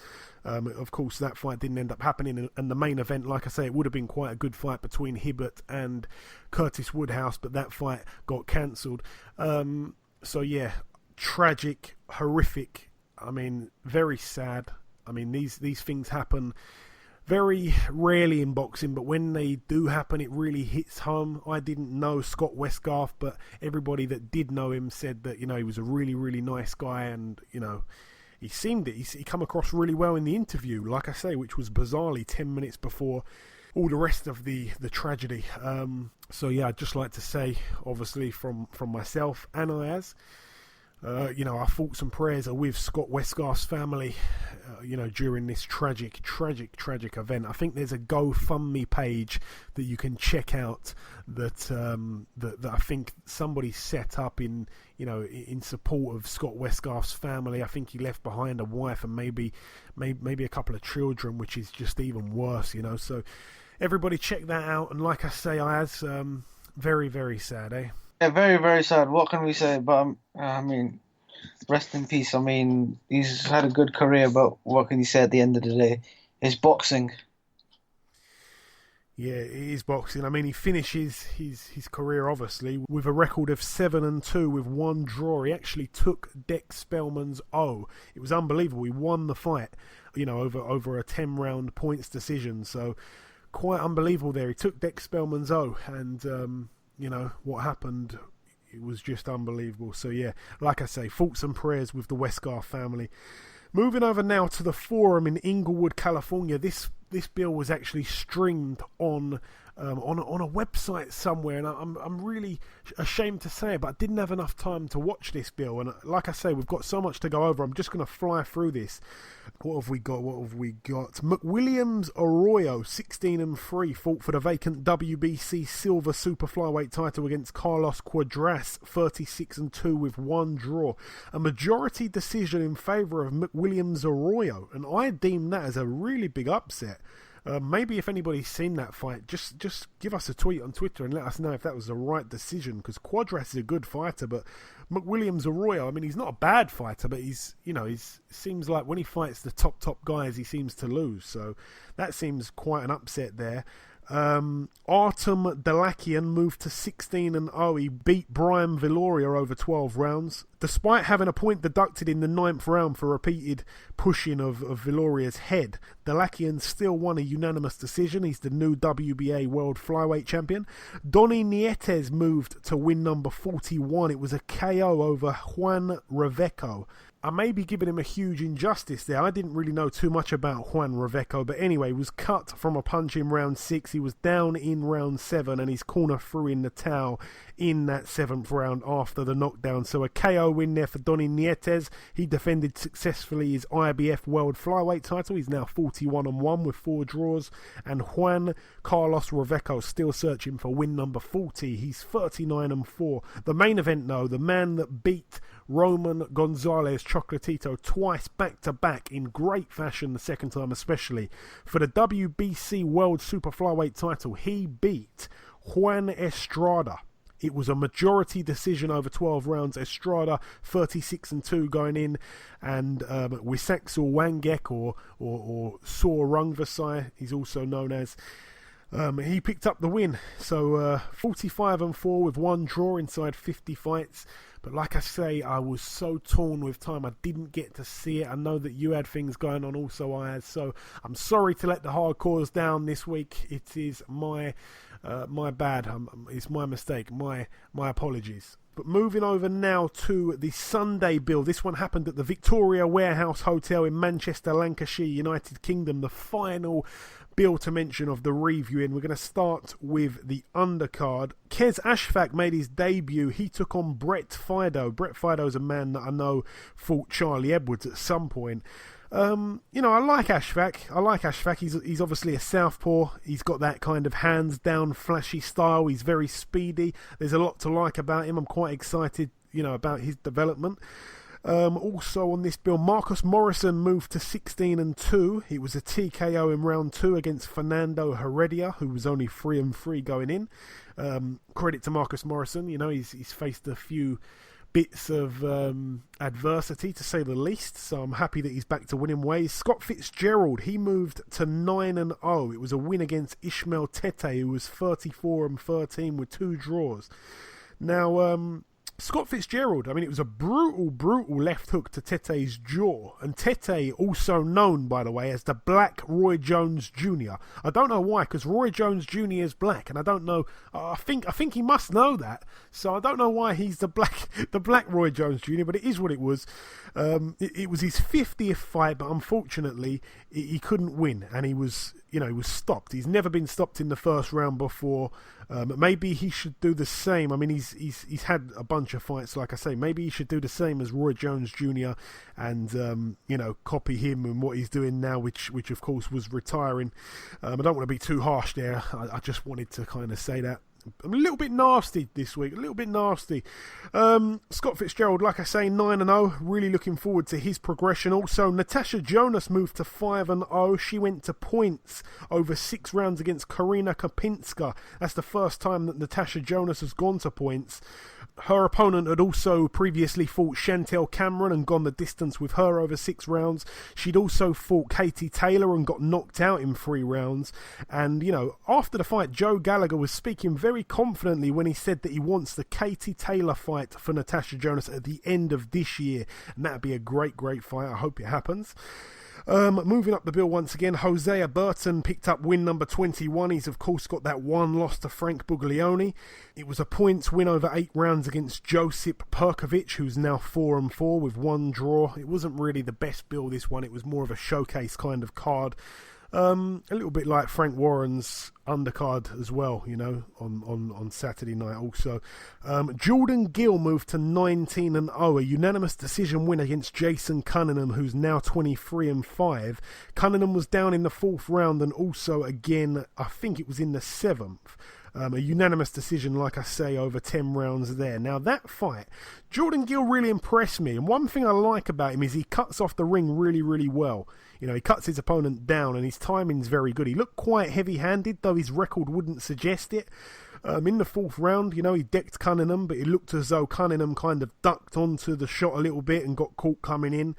Of course, that fight didn't end up happening, and the main event, like I say, it would have been quite a good fight between Hibbert and Curtis Woodhouse, but that fight got cancelled. So yeah, tragic, horrific. I mean, very sad. I mean, these things happen very rarely in boxing, but when they do happen, it really hits home. I didn't know Scott Westgarth, but everybody that did know him said that, he was a really, really nice guy, and, he seemed it. He come across really well in the interview, like I say, which was bizarrely 10 minutes before all the rest of the tragedy. So yeah, I'd just like to say, obviously, from myself and Ayaz, our thoughts and prayers are with Scott Westgarth's family, during this tragic event. I think there's a GoFundMe page that you can check out that I think somebody set up in support of Scott Westgarth's family. I think he left behind a wife and maybe a couple of children, which is just even worse, So everybody check that out. And like I say, Ayaz, very, very sad, eh? Yeah, very, very sad. What can we say? But rest in peace. I mean, he's had a good career, but what can you say at the end of the day? It's boxing. Yeah, it is boxing. I mean, he finishes his career, obviously, with a record of 7-2 with one draw. He actually took Dex Spellman's O. It was unbelievable. He won the fight, over a 10-round points decision. So, quite unbelievable there. He took Dex Spellman's O, and, what happened, it was just unbelievable. So yeah, like I say, thoughts and prayers with the Westgarth family. Moving over now to the Forum in Inglewood, California. This bill was actually streamed on a website somewhere, and I'm really ashamed to say it, but I didn't have enough time to watch this bill. And like I say, we've got so much to go over. I'm just going to fly through this. What have we got? McWilliams Arroyo, 16-3, fought for the vacant WBC Silver Super Flyweight title against Carlos Cuadras, 36-2 with one draw. A majority decision in favour of McWilliams Arroyo, and I deem that as a really big upset. Maybe if anybody's seen that fight, just give us a tweet on Twitter and let us know if that was the right decision, because Cuadras is a good fighter, but McWilliams Arroyo, I mean, he's not a bad fighter, but he's seems like when he fights the top guys, he seems to lose. So that seems quite an upset there. Artem Dalakian moved to 16-0. He beat Brian Viloria over 12 rounds. Despite having a point deducted in the 9th round for repeated pushing of Viloria's head, Dalakian still won a unanimous decision. He's the new WBA World Flyweight Champion. Donny Nietes moved to win number 41. It was a KO over Juan Reveco. I may be giving him a huge injustice there. I didn't really know too much about Juan Reveco, but anyway, he was cut from a punch in round 6. He was down in round 7, and his corner threw in the towel in that 7th round after the knockdown. So a KO win there for Donny Nietes. He defended successfully his IBF World Flyweight title. He's now 41-1 with 4 draws. And Juan Carlos Reveco still searching for win number 40. He's 39-4. The main event, though, the man that beat Roman Gonzalez Chocolatito twice back-to-back in great fashion, the second time especially, for the WBC World Super Flyweight title. He beat Juan Estrada. It was a majority decision over 12 rounds. Estrada 36-2 going in, and Wisaxel Wangek or Saw Rungvisai, he's also known as. He picked up the win, so 45-4 with 1 draw inside 50 fights. But like I say, I was so torn with time, I didn't get to see it. I know that you had things going on also, Ayaz, so I'm sorry to let the hardcores down this week. It is my bad. It's my mistake. My apologies. But moving over now to the Sunday bill. This one happened at the Victoria Warehouse Hotel in Manchester, Lancashire, United Kingdom. The final bill to mention of the review, and we're going to start with the undercard. Kez Ashfaq made his debut. He took on Brett Fido. Brett Fido is a man that I know fought Charlie Edwards at some point. I like Ashfaq. He's obviously a southpaw. He's got that kind of hands down flashy style. He's very speedy. There's a lot to like about him. I'm quite excited, about his development. Also on this bill, Marcus Morrison moved to 16-2. It was a TKO in round 2 against Fernando Heredia, who was only 3-3 going in. Credit to Marcus Morrison. He's faced a few bits of adversity, to say the least, so I'm happy that he's back to winning ways. Scott Fitzgerald, he moved to 9-0. It was a win against Ishmael Tete, who was 34-13 with 2 draws. Now, Scott Fitzgerald, it was a brutal left hook to Tete's jaw. And Tete, also known, by the way, as the Black Roy Jones Jr. I don't know why, because Roy Jones Jr. is black, and I don't know. I think he must know that. So I don't know why he's the Black Roy Jones Jr. But it is what it was. It was his 50th fight, but unfortunately he couldn't win, and he was stopped. He's never been stopped in the first round before. Maybe he should do the same. He's had a bunch of fights, like I say. Maybe he should do the same as Roy Jones Jr. and copy him and what he's doing now, which of course was retiring. I don't want to be too harsh there. I just wanted to kind of say that. I'm a little bit nasty this week, Scott Fitzgerald, like I say, 9-0, really looking forward to his progression. Also, Natasha Jonas moved to 5-0. She went to points over 6 rounds against Karina Kopinska. That's the first time that Natasha Jonas has gone to points. Her opponent had also previously fought Chantel Cameron and gone the distance with her over 6 rounds. She'd also fought Katie Taylor and got knocked out in 3 rounds. And, after the fight, Joe Gallagher was speaking very confidently when he said that he wants the Katie Taylor fight for Natasha Jonas at the end of this year. And that'd be a great fight. I hope it happens. Moving up the bill once again, Hosea Burton picked up win number 21. He's of course got that 1 loss to Frank Buglioni. It was a points win over 8 rounds against Josip Perkovic, who's now 4-4 with 1 draw. It wasn't really the best bill, this one. It was more of a showcase kind of card. A little bit like Frank Warren's undercard as well, on Saturday night also. Jordan Gill moved to 19-0, a unanimous decision win against Jason Cunningham, who's now 23-5. Cunningham was down in the 4th round and also again, I think it was in the 7th. A unanimous decision, like I say, over 10 rounds there. Now, that fight, Jordan Gill really impressed me. And one thing I like about him is he cuts off the ring really well. He cuts his opponent down and his timing's very good. He looked quite heavy-handed, though his record wouldn't suggest it. In the 4th round, he decked Cunningham, but it looked as though Cunningham kind of ducked onto the shot a little bit and got caught coming in.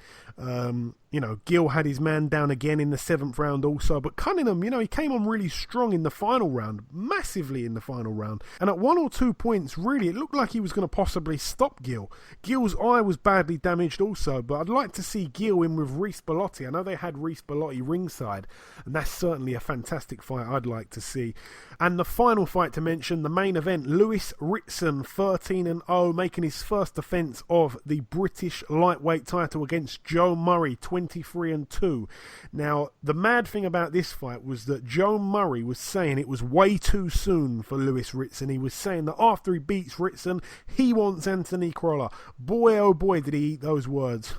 Gill had his man down again in the 7th round also, but Cunningham, he came on really strong in the final round, massively in the final round. And at 1 or 2 points, really, it looked like he was going to possibly stop Gill. Gill's eye was badly damaged also, but I'd like to see Gill in with Reece Bellotti. I know they had Reece Bellotti ringside, and that's certainly a fantastic fight I'd like to see. And the final fight to mention, the main event, Lewis Ritson, 13-0, making his first defence of the British lightweight title against Joe Murray, 23-2. Now, the mad thing about this fight was that Joe Murray was saying it was way too soon for Lewis Ritson. He was saying that after he beats Ritson, he wants Anthony Crolla. Boy, oh boy, did he eat those words.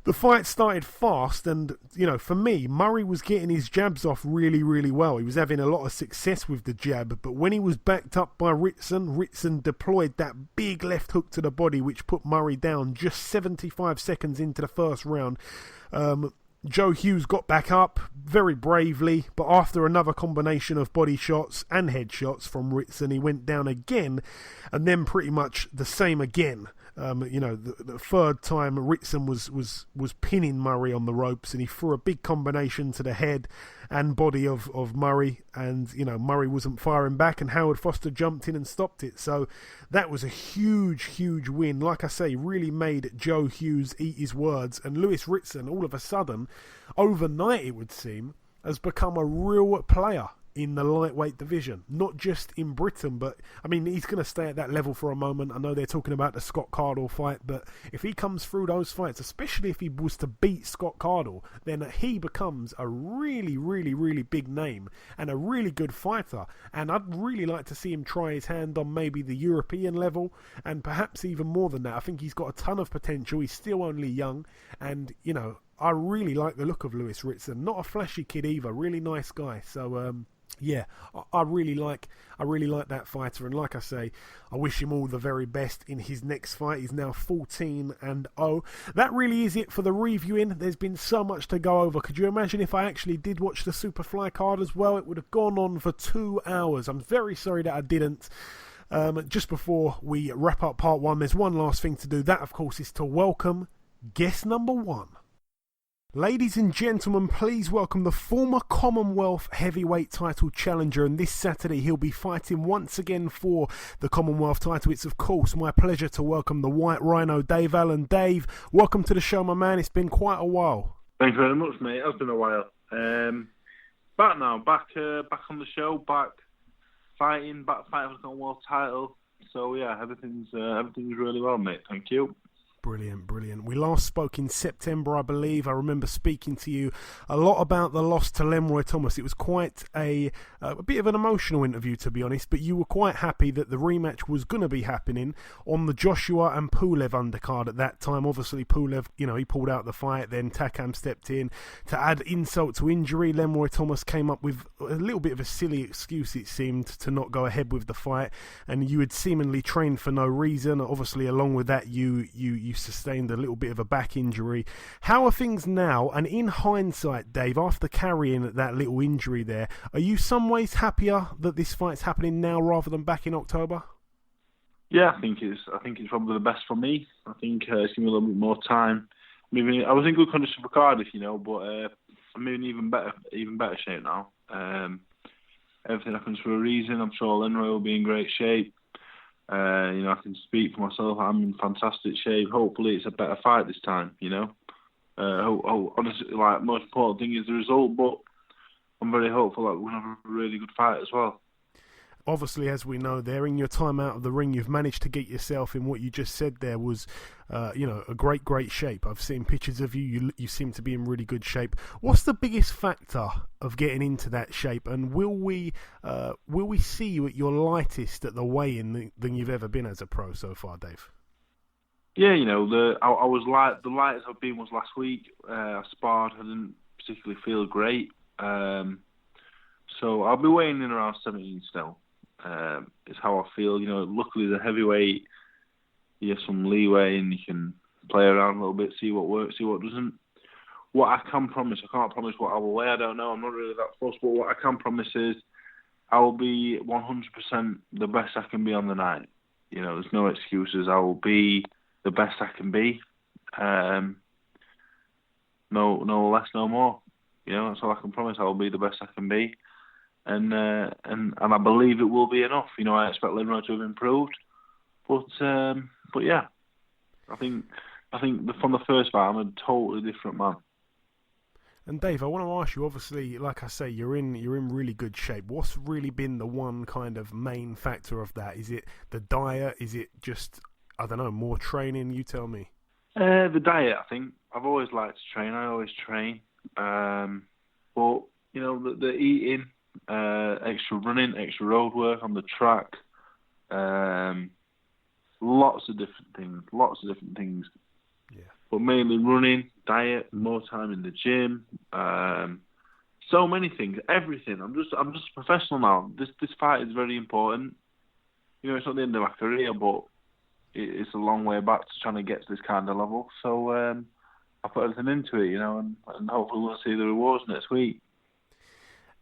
The fight started fast and, for me, Murray was getting his jabs off really well. He was having a lot of success with the jab, but when he was backed up by Ritson deployed that big left hook to the body, which put Murray down just 75 seconds into the first round. Joe Hughes got back up very bravely, but after another combination of body shots and head shots from Ritson, he went down again, and then pretty much the same again. The third time Ritson was pinning Murray on the ropes, and he threw a big combination to the head and body of Murray, and Murray wasn't firing back, and Howard Foster jumped in and stopped it. So that was a huge win. Like I say, really made Joe Hughes eat his words, and Lewis Ritson all of a sudden, overnight it would seem, has become a real player in the lightweight division, not just in Britain, but I mean, he's going to stay at that level for a moment. I know they're talking about the Scott Cardle fight, but if he comes through those fights, especially if he was to beat Scott Cardle, then he becomes a really big name and a really good fighter. And I'd really like to see him try his hand on maybe the European level, and perhaps even more than that. I think he's got a ton of potential. He's still only young, and I really like the look of Lewis Ritson. Not a flashy kid either, really nice guy. So yeah, I really like that fighter, and like I say, I wish him all the very best in his next fight. He's now 14-0. That really is it for the reviewing. There's been so much to go over. Could you imagine if I actually did watch the Superfly card as well? It would have gone on for 2 hours. I'm very sorry that I didn't. Just before we wrap up part 1, there's one last thing to do. That, of course, is to welcome guest number 1. Ladies and gentlemen, please welcome the former Commonwealth heavyweight title challenger, and this Saturday he'll be fighting once again for the Commonwealth title. It's, of course, my pleasure to welcome the White Rhino, Dave Allen. Dave, welcome to the show, my man. It's been quite a while. Thanks very much, mate. It's been a while. Back now, back on the show, back fighting for the Commonwealth title. So yeah, everything's really well, mate. Thank you. Brilliant. We last spoke in September, I believe. I remember speaking to you a lot about the loss to Lenroy Thomas. It was quite a bit of an emotional interview, to be honest, but you were quite happy that the rematch was going to be happening on the Joshua and Pulev undercard at that time. Obviously, Pulev, he pulled out the fight, then Takam stepped in. To add insult to injury, Lenroy Thomas came up with a little bit of a silly excuse, it seemed, to not go ahead with the fight, and you had seemingly trained for no reason. Obviously, along with that, you sustained a little bit of a back injury. How are things now? And in hindsight, Dave, after carrying that little injury there, are you some ways happier that this fight's happening now rather than back in October? Yeah, I think it's probably the best for me. I think it's giving me a little bit more time. I mean, I was in good condition for Cardiff, but I'm in even better shape now. Everything happens for a reason. I'm sure Lenroy will be in great shape. I can speak for myself. I'm in fantastic shape. Hopefully, it's a better fight this time. Honestly, most important thing is the result, but I'm very hopeful that we're going to have a really good fight as well. Obviously, as we know, there in your time out of the ring, you've managed to get yourself in what you just said there was, a great shape. I've seen pictures of you. You seem to be in really good shape. What's the biggest factor of getting into that shape? And will we see you at your lightest at the weigh-in than you've ever been as a pro so far, Dave? Yeah, I was light. The lightest I've been was last week. I sparred. I didn't particularly feel great. So I'll be weighing in around 17 still. Is how I feel. Luckily the heavyweight, you have some leeway and you can play around a little bit, see what works, see what doesn't. What I can promise, I can't promise what I will weigh. I don't know. I'm not really that fussed. But what I can promise is I will be 100% the best I can be on the night. There's no excuses. I will be the best I can be. No less, no more. That's all I can promise. I will be the best I can be. And I believe it will be enough. I expect Lenroy to have improved, but yeah, I think from the first fight I'm a totally different man. And Dave, I want to ask you. Obviously, like I say, you're in really good shape. What's really been the one kind of main factor of that? Is it the diet? Is it just, I don't know, more training? You tell me. The diet. I think I've always liked to train. I always train, but the eating. Extra running, extra road work on the track, lots of different things. Yeah. But mainly running, diet, more time in the gym, so many things, everything. I'm just a professional now. This fight is very important. It's not the end of my career, but it's a long way back to trying to get to this kind of level. So I put everything into it, and hopefully we'll see the rewards next week.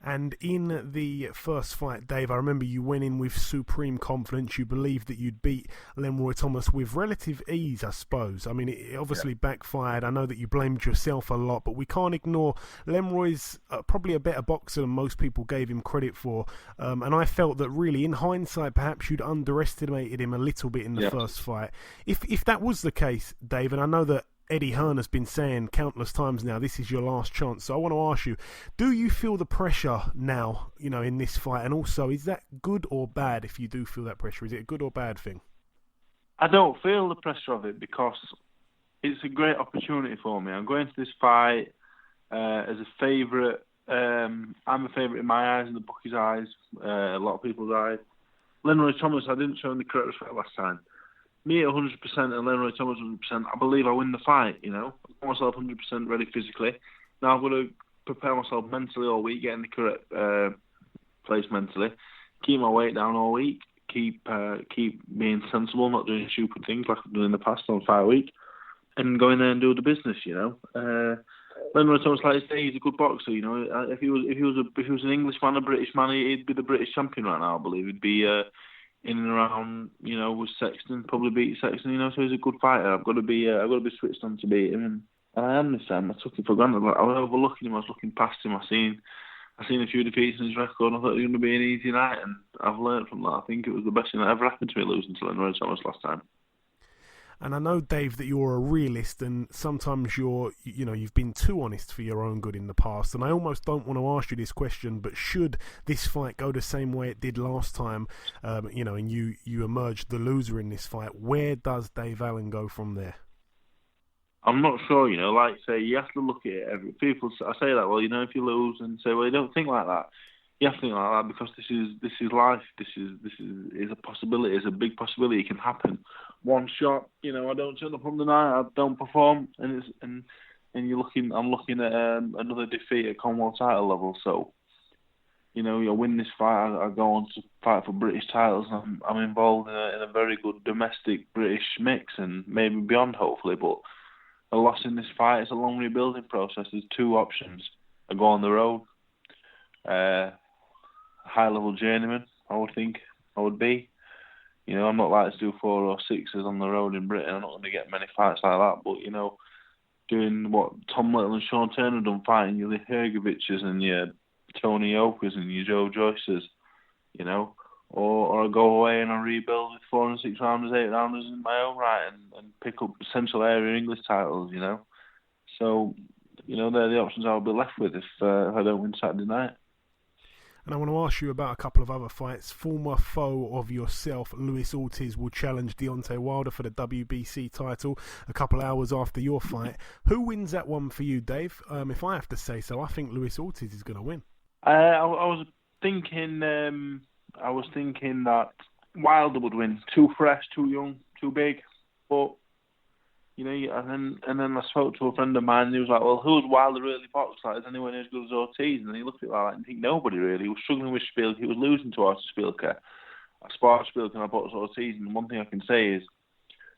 And in the first fight, Dave, I remember you went in with supreme confidence. You believed that you'd beat Lenroy Thomas with relative ease, I suppose. I mean, it obviously backfired. I know that you blamed yourself a lot, but we can't ignore Lenroy's probably a better boxer than most people gave him credit for. And I felt that really, in hindsight, perhaps you'd underestimated him a little bit in the first fight. If that was the case, Dave, and I know that Eddie Hearn has been saying countless times now, this is your last chance. So I want to ask you, do you feel the pressure now, in this fight? And also, is that good or bad if you do feel that pressure? Is it a good or bad thing? I don't feel the pressure of it because it's a great opportunity for me. I'm going to this fight as a favourite. I'm a favourite in my eyes, in the bookies' eyes, a lot of people's eyes. Lenroy Thomas, I didn't show him the correct respect last time. Me at 100% and Lenroy Thomas 100%, I believe I win the fight, I got myself 100% ready physically. Now I've got to prepare myself mentally all week, get in the correct place mentally, keep my weight down all week, keep being sensible, not doing stupid things like I've done in the past on fight week, and go in there and do the business, Lenroy Thomas, like I say, he's a good boxer, If he was an Englishman, a British man, he'd be the British champion right now, I believe. He'd be in and around, with Sexton, probably beat Sexton, so he's a good fighter. I've got to be switched on to beat him, and I am this time. I took it for granted. I was overlooking him. I was looking past him. I seen a few defeats in his record. And I thought it was going to be an easy night, and I've learned from that. I think it was the best thing that ever happened to me losing to Lenroy Thomas last time. And I know, Dave, that you're a realist, and sometimes you've been too honest for your own good in the past. And I almost don't want to ask you this question, but should this fight go the same way it did last time, and you emerged the loser in this fight, where does Dave Allen go from there? I'm not sure, like say, you have to look at it. I say that, well, if you lose, and say, well, you don't think like that. You have to think like that because this is life. This is a possibility. It's a big possibility. It can happen. One shot, I don't turn up on the night. I don't perform, and I'm looking at another defeat at Commonwealth title level. So, you win this fight. I go on to fight for British titles. I'm involved in a very good domestic British mix, and maybe beyond, hopefully. But a loss in this fight is a long rebuilding process. There's two options: I go on the road. High-level journeyman, I would think I would be. I'm not like to do 4 or 6s on the road in Britain. I'm not going to get many fights like that. But, doing what Tom Little and Sean Turner done, fighting your Lee Hergoviches and your Tony Okers and your Joe Joyces, or I go away and I rebuild with 4 and 6 rounders, 8 rounders in my own right and pick up Central Area English titles, So, they're the options I'll be left with if I don't win Saturday night. And I want to ask you about a couple of other fights. Former foe of yourself, Luis Ortiz, will challenge Deontay Wilder for the WBC title a couple hours after your fight. Who wins that one for you, Dave? If I have to say so, I think Luis Ortiz is going to win. I was thinking that Wilder would win. Too fresh, too young, too big. But and then I spoke to a friend of mine and he was like, well, who's Wilder really boxed like? Is anyone as good as Ortiz? And he looked at it like that and think nobody really. He was struggling with Spielker. He was losing to Artur Spielker. I sparred Spielker and I boxed Ortiz, and one thing I can say is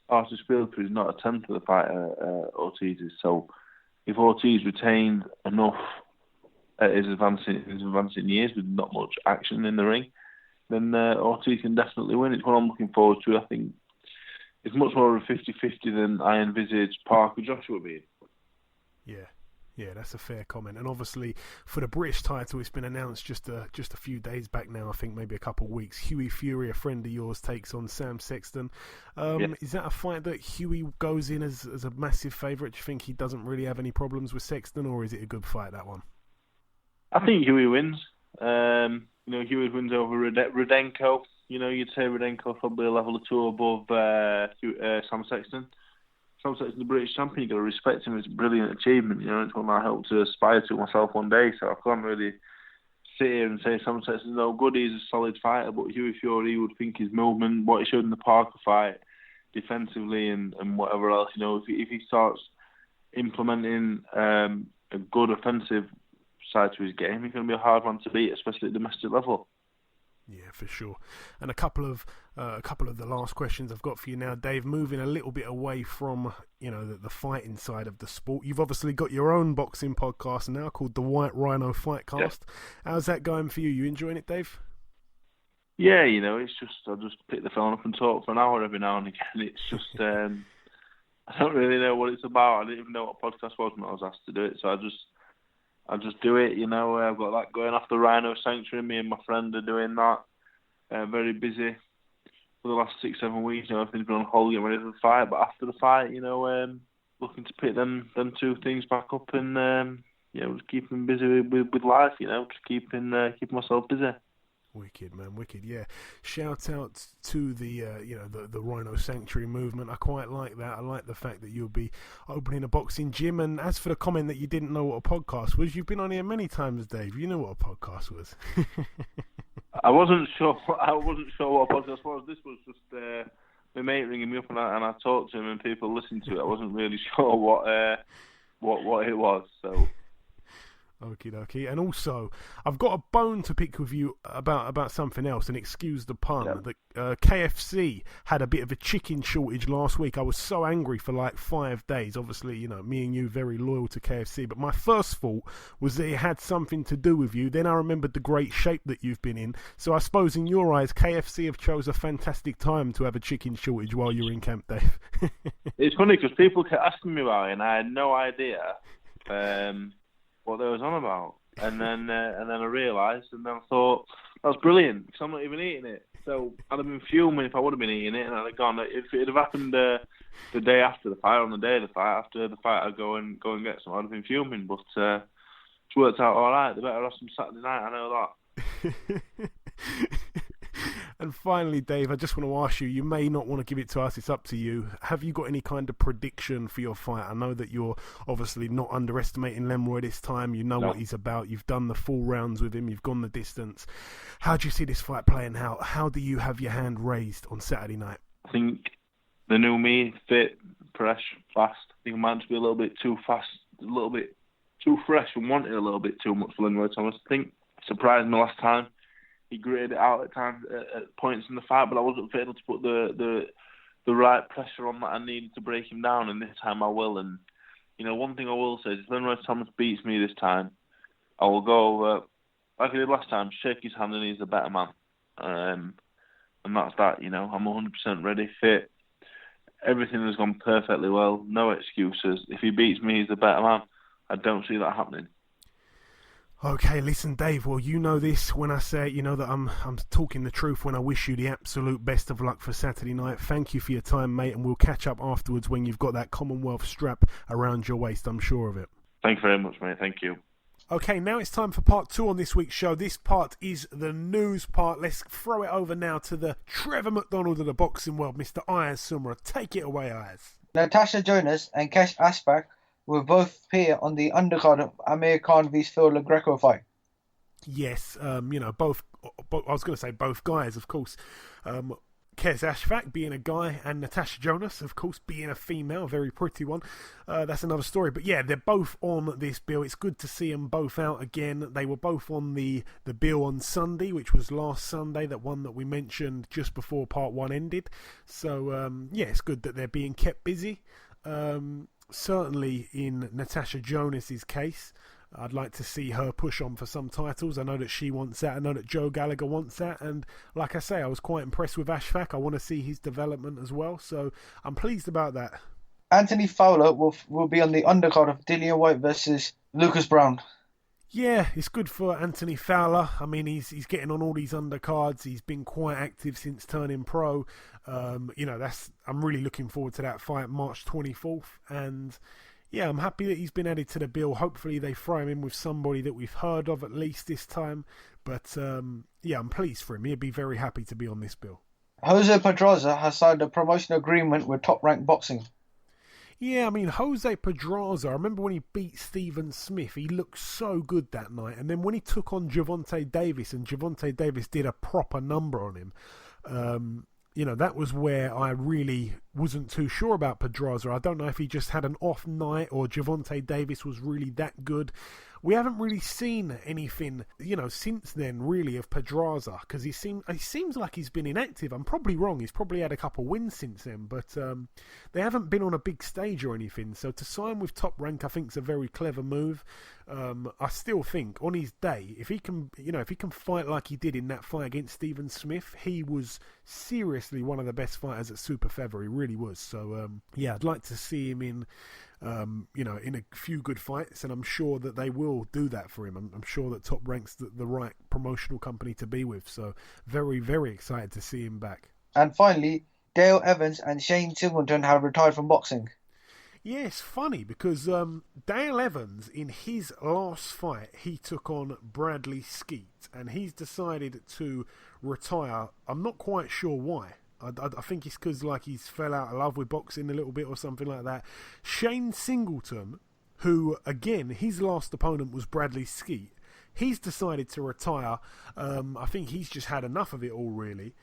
Artur Spielker is not a tenth of the fighter Ortiz is. So if Ortiz retained enough at his advancing years with not much action in the ring, then Ortiz can definitely win. It's what I'm looking forward to. I think it's much more of a 50-50 than I envisaged Parker Joshua being. Yeah, that's a fair comment. And obviously, for the British title, it's been announced just a few days back now. I think maybe a couple of weeks. Hughie Fury, a friend of yours, takes on Sam Sexton. Is that a fight that Hughie goes in as a massive favourite? Do you think he doesn't really have any problems with Sexton, or is it a good fight, that one? I think Hughie wins. Hughie wins over Rudenko. You'd say Rudenko probably a level or two above Sam Sexton. Sam Sexton's the British champion. You've got to respect him. It's a brilliant achievement. It's one I hope to aspire to myself one day. So I can't really sit here and say Sam Sexton's no good. He's a solid fighter. But Hughie Fury would think his movement, what he showed in the Parker fight, defensively and whatever else, if he starts implementing a good offensive side to his game, he's going to be a hard man to beat, especially at domestic level. Yeah, for sure. And a couple of the last questions I've got for you now, Dave. Moving a little bit away from the fighting side of the sport. You've obviously got your own boxing podcast now called the White Rhino Fightcast. Yeah. How's that going for you? You enjoying it, Dave? Yeah, it's just I just pick the phone up and talk for an hour every now and again. It's just I don't really know what it's about. I didn't even know what a podcast was when I was asked to do it, so I just do it, I've got that going off the Rhino Sanctuary. Me and my friend are doing that. Very busy for the last 6-7 weeks. Everything's been on hold, getting ready for the fight. But after the fight, looking to pick them two things back up and, just keeping busy with life, just keeping myself busy. Wicked, man, wicked, yeah. Shout out to the Rhino Sanctuary movement. I quite like that. I like the fact that you'll be opening a boxing gym. And as for the comment that you didn't know what a podcast was, you've been on here many times, Dave. You know what a podcast was. I wasn't sure what a podcast was. This was just my mate ringing me up and I talked to him and people listened to it. I wasn't really sure what it was, so... Okie dokie. And also, I've got a bone to pick with you about something else, and excuse the pun. Yeah. The KFC had a bit of a chicken shortage last week. I was so angry for like 5 days. Obviously, me and you very loyal to KFC, but my first thought was that it had something to do with you. Then I remembered the great shape that you've been in. So I suppose in your eyes, KFC have chose a fantastic time to have a chicken shortage while you're in camp, Dave. It's funny because people kept asking me about it, and I had no idea what they was on about, and then I realised, and then I thought that's brilliant because I'm not even eating it. So I'd have been fuming if I would have been eating it, and I'd have gone. If it had happened the day after the fight, on the day of the fight, after the fight, I'd go and get some. I'd have been fuming, but it's worked out all right. They better have some Saturday night. I know that. And finally, Dave, I just want to ask you, you may not want to give it to us, it's up to you. Have you got any kind of prediction for your fight? I know that you're obviously not underestimating Lenroy this time. You know what he's about. You've done the full rounds with him. You've gone the distance. How do you see this fight playing out? How do you have your hand raised on Saturday night? I think the new me, fit, fresh, fast. I think I might just be a little bit too fast, a little bit too fresh and wanted a little bit too much for Lenroy Thomas. I think surprised me last time. He gritted it out at times, at points in the fight, but I wasn't able to put the right pressure on that I needed to break him down, and this time I will. And, one thing I will say is if Lenroy Thomas beats me this time, I will go over, like I did last time, shake his hand and he's a better man. And that's that, I'm 100% ready, fit. Everything has gone perfectly well, no excuses. If he beats me, he's a better man. I don't see that happening. Okay, listen, Dave, well, you know this when I say, that I'm talking the truth when I wish you the absolute best of luck for Saturday night. Thank you for your time, mate, and we'll catch up afterwards when you've got that Commonwealth strap around your waist, I'm sure of it. Thank you very much, mate. Thank you. Okay, now it's time for part 2 on this week's show. This part is the news part. Let's throw it over now to the Trevor McDonald of the boxing world, Mr. Ayaz Sumra. Take it away, Ayaz. Natasha Jonas and Kesh Aspak will both appear on the undercard of Amir Khan vs Phil LaGreco fight. Yes, both. I was going to say both guys, of course. Kes Ashfaq being a guy and Natasha Jonas, of course, being a female, a very pretty one. That's another story. But yeah, they're both on this bill. It's good to see them both out again. They were both on the bill on Sunday, which was last Sunday, that one that we mentioned just before part 1 ended. So, yeah, it's good that they're being kept busy. Certainly in Natasha Jonas's case, I'd like to see her push on for some titles. I know that she wants that. I know that Joe Gallagher wants that. And like I say, I was quite impressed with Ashfaq. I want to see his development as well. So I'm pleased about that. Anthony Fowler will be on the undercard of Dillian White versus Lucas Brown. Yeah, it's good for Anthony Fowler. I mean, he's getting on all these undercards. He's been quite active since turning pro. I'm really looking forward to that fight, March 24th. And yeah, I'm happy that he's been added to the bill. Hopefully they throw him in with somebody that we've heard of at least this time. But yeah, I'm pleased for him. He'd be very happy to be on this bill. Jose Pedraza has signed a promotion agreement with Top Rank Boxing. Yeah, I mean, Jose Pedraza, I remember when he beat Stephen Smith, he looked so good that night. And then when he took on Gervonta Davis, and Gervonta Davis did a proper number on him, that was where I really wasn't too sure about Pedraza. I don't know if he just had an off night or Gervonta Davis was really that good. we haven't really seen anything, since then, really, of Pedraza, because he seems like he's been inactive. I'm probably wrong. He's probably had a couple wins since then, but they haven't been on a big stage or anything. So to sign with Top Rank, I think is a very clever move. I still think on his day, if he can fight like he did in that fight against Stephen Smith, he was seriously one of the best fighters at super feather. He really was. So I'd like to see him in a few good fights, and I'm sure that they will do that for him. I'm sure that Top Rank's the right promotional company to be with. So very, very excited to see him back. And finally, Dale Evans and Shane Singleton have retired from boxing. Yeah, it's funny because Dale Evans, in his last fight, he took on Bradley Skeet, and he's decided to retire. I'm not quite sure why. I think it's because he's fell out of love with boxing a little bit or something like that. Shane Singleton, who, again, his last opponent was Bradley Skeet, he's decided to retire. I think he's just had enough of it all, really.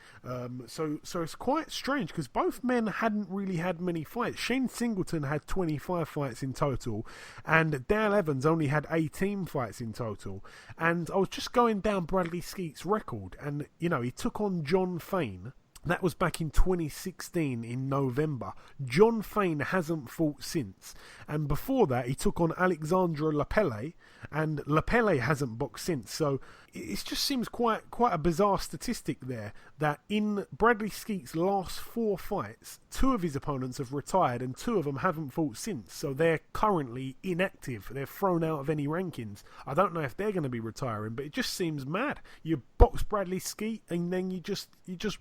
So it's quite strange because both men hadn't really had many fights. Shane Singleton had 25 fights in total, and Dale Evans only had 18 fights in total. And I was just going down Bradley Skeet's record, and, he took on John Fane. That was back in 2016 in November. John Fane hasn't fought since. And before that, he took on Alexandre Lapelle, and Lapelle hasn't boxed since. So it just seems quite a bizarre statistic there, that in Bradley Skeet's last 4 fights, 2 of his opponents have retired and 2 of them haven't fought since. So they're currently inactive. They're thrown out of any rankings. I don't know if they're going to be retiring, but it just seems mad. You box Bradley Skeet and then you just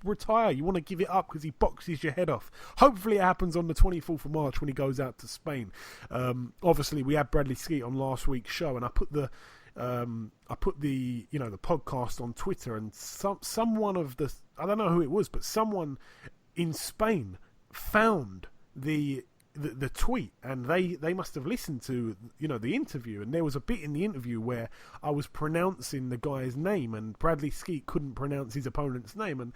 retire. You want to give it up because he boxes your head off. Hopefully it happens on the 24th of March when he goes out to Spain. Obviously we had Bradley Skeet on last week's show, and I put the the podcast on Twitter, and someone of the, I don't know who it was, but someone in Spain found the tweet, and they must have listened to the interview, and there was a bit in the interview where I was pronouncing the guy's name and Bradley Skeet couldn't pronounce his opponent's name, and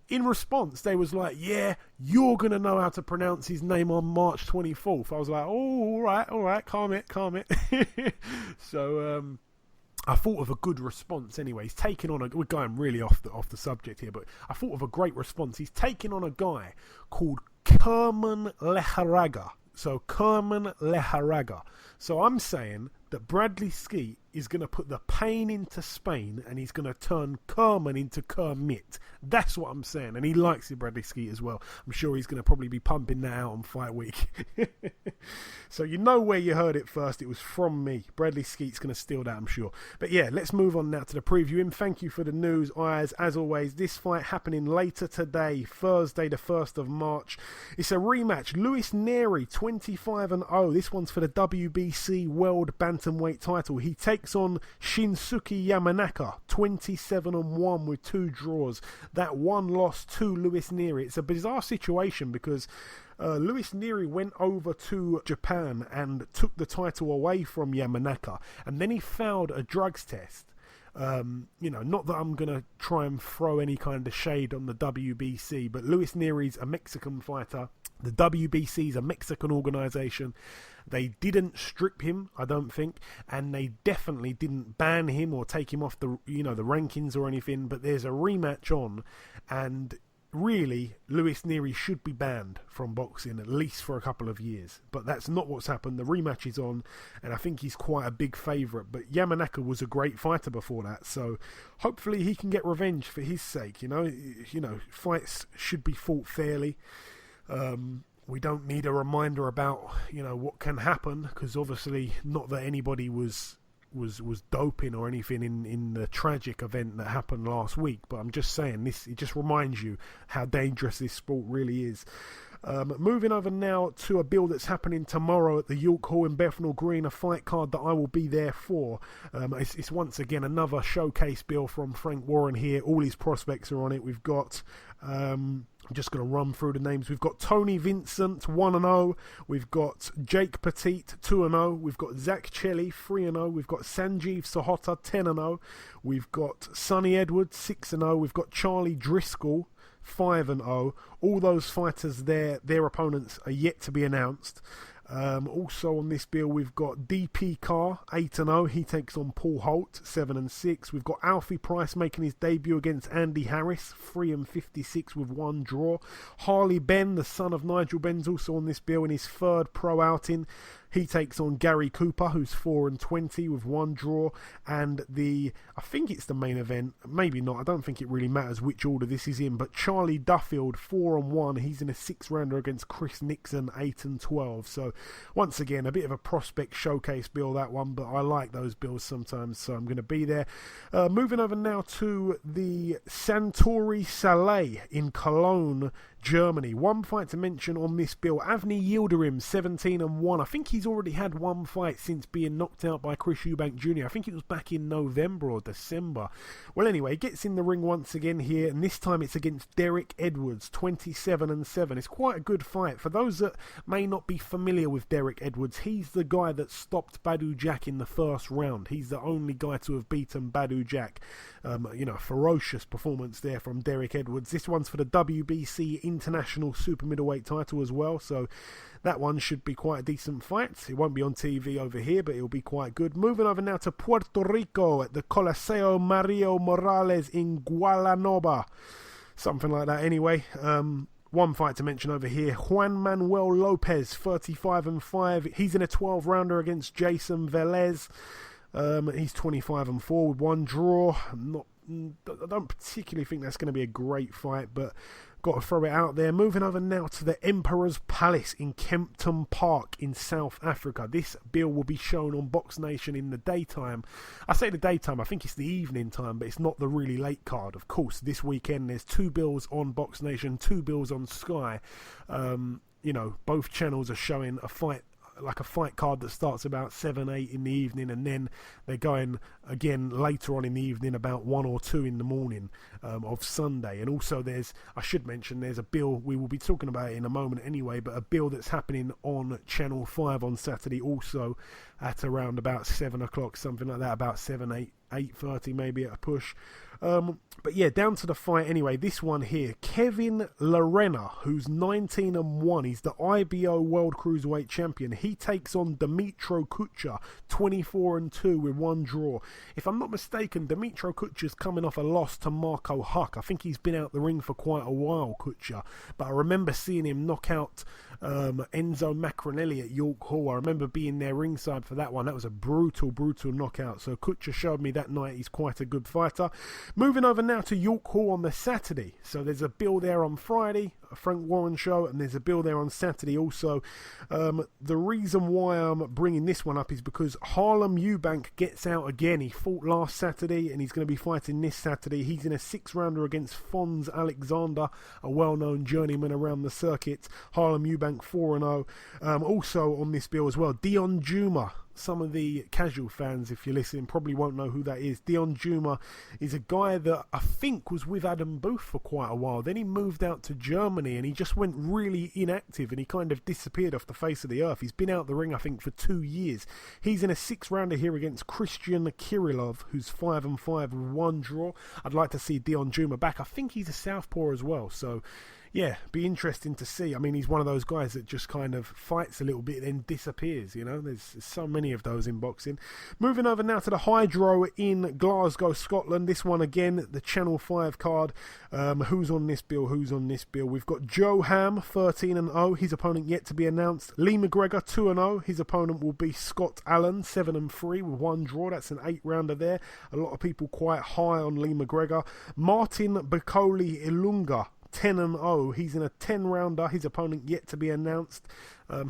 in response they was like, yeah, you're gonna know how to pronounce his name on March 24th. I was like, oh, all right, calm it. So I thought of a good response anyway. He's taking on we're going really off the subject here, but I thought of a great response. He's taking on a guy called Kerman Leharaga. So Kerman Leharaga. So I'm saying that Bradley Skeet is going to put the pain into Spain, and he's going to turn Kerman into Kermit. That's what I'm saying. And he likes it, Bradley Skeet, as well. I'm sure he's going to probably be pumping that out on fight week. So you know where you heard it first. It was from me. Bradley Skeet's going to steal that, I'm sure. But yeah, let's move on now to the preview. And thank you for the news, Ayaz. As always, this fight happening later today, Thursday the 1st of March. It's a rematch. Luis Neri, 25-0. This one's for the WBC World Bantamweight title. He takes on Shinsuke Yamanaka, 27-1 with 2 draws. That one loss to Luis Neri. It's a bizarre situation because Luis Neri went over to Japan and took the title away from Yamanaka, and then he failed a drugs test. Not that I'm going to try and throw any kind of shade on the WBC, but Luis Neri's a Mexican fighter. The WBC is a Mexican organisation. They didn't strip him, I don't think, and they definitely didn't ban him or take him off the rankings or anything, but there's a rematch on, and really, Luis Neri should be banned from boxing at least for a couple of years. But that's not what's happened. The rematch is on, and I think he's quite a big favourite. But Yamanaka was a great fighter before that, so hopefully he can get revenge for his sake. Fights should be fought fairly. We don't need a reminder about what can happen, because obviously not that anybody was doping or anything in the tragic event that happened last week, but I'm just saying it just reminds you how dangerous this sport really is. Moving over now to a bill that's happening tomorrow at the York Hall in Bethnal Green, a fight card that I will be there for. It's once again another showcase bill from Frank Warren here. All his prospects are on it. We've got I'm just going to run through the names. We've got Tony Vincent, 1-0. We've got Jake Petit, 2-0. We've got Zach Chelly, 3-0. We've got Sanjeev Sahota, 10-0. We've got Sonny Edwards, 6-0. We've got Charlie Driscoll, 5-0. All those fighters there, their opponents are yet to be announced. Also on this bill, we've got DP Carr, 8-0. He takes on Paul Holt, 7-6. We've got Alfie Price making his debut against Andy Harris, 3-56 with one draw. Harley Benn, the son of Nigel Benn's also on this bill in his third pro outing. He takes on Gary Cooper, who's 4-20 with one draw. And I think it's the main event, maybe not, I don't think it really matters which order this is in, but Charlie Duffield, 4-1. He's in a 6-rounder against Chris Nixon, 8-12. So once again, a bit of a prospect showcase bill, that one, but I like those bills sometimes, so I'm going to be there. Moving over now to the Santori Saleh in Cologne, Germany. One fight to mention on this bill, Avni Yildirim, 17-1. I think he's already had one fight since being knocked out by Chris Eubank Jr. I think it was back in November or December. Well, anyway, gets in the ring once again here, and this time it's against Derek Edwards, 27-7. It's quite a good fight. For those that may not be familiar with Derek Edwards, he's the guy that stopped Badou Jack in the first round. He's the only guy to have beaten Badou Jack. Ferocious performance there from Derek Edwards. This one's for the WBC International Super Middleweight title as well, so that one should be quite a decent fight. It won't be on TV over here, but it'll be quite good. Moving over now to Puerto Rico at the Coliseo Mario Morales in Gualanova. Something like that anyway. One fight to mention over here, Juan Manuel Lopez, 35-5. He's in a 12-rounder against Jason Velez. He's 25-4 with one draw. I don't particularly think that's going to be a great fight, but got to throw it out there. Moving over now to the Emperor's Palace in Kempton Park in South Africa. This bill will be shown on Box Nation in the daytime. I say the daytime, I think it's the evening time, but it's not the really late card. Of course, this weekend there's 2 bills on Box Nation, 2 bills on Sky. Both channels are showing a fight card that starts about 7-8 in the evening, and then they're going again later on in the evening about 1 or 2 in the morning of Sunday. And also I should mention there's a bill, we will be talking about it in a moment anyway, but a bill that's happening on Channel 5 on Saturday also at around about 7 o'clock, something like that, about 8:30 maybe at a push. But yeah, down to the fight anyway. This one here, Kevin Lerena, who's 19-1. He's the IBO World Cruiserweight Champion. He takes on Dmitry Kucha, 24-2 with one draw. If I'm not mistaken, Dmitry Kucha's coming off a loss to Marco Huck. I think he's been out the ring for quite a while, Kucha. But I remember seeing him knock out Enzo Macronelli at York Hall. I remember being there ringside for that one. That was a brutal knockout. So Kucha showed me that night he's quite a good fighter. Moving over now to York Hall on the Saturday. So there's a bill there on Friday, a Frank Warren show, and there's a bill there on Saturday also. The reason why I'm bringing this one up is because Harlem Eubank gets out again. He fought last Saturday and he's going to be fighting this Saturday. He's in a 6-rounder against Fonz Alexander, a well-known journeyman around the circuit. Harlem Eubank 4-0. Also on this bill as well, Dion Juma. Some of the casual fans, if you're listening, probably won't know who that is. Dion Juma is a guy that I think was with Adam Booth for quite a while. Then he moved out to Germany and he just went really inactive and he kind of disappeared off the face of the earth. He's been out the ring, I think, for 2 years. He's in a 6-rounder here against Christian Kirillov, who's 5-5 with one draw. I'd like to see Dion Juma back. I think he's a southpaw as well, so yeah, be interesting to see. I mean, he's one of those guys that just kind of fights a little bit then disappears, There's so many of those in boxing. Moving over now to the Hydro in Glasgow, Scotland. This one again, the Channel 5 card. Who's on this bill? We've got Joe Ham, 13-0. His opponent yet to be announced. Lee McGregor, 2-0. His opponent will be Scott Allen, 7-3 with one draw. That's an 8-rounder there. A lot of people quite high on Lee McGregor. Martin Bacoli Ilunga, 10-0. He's in a 10-rounder. His opponent yet to be announced.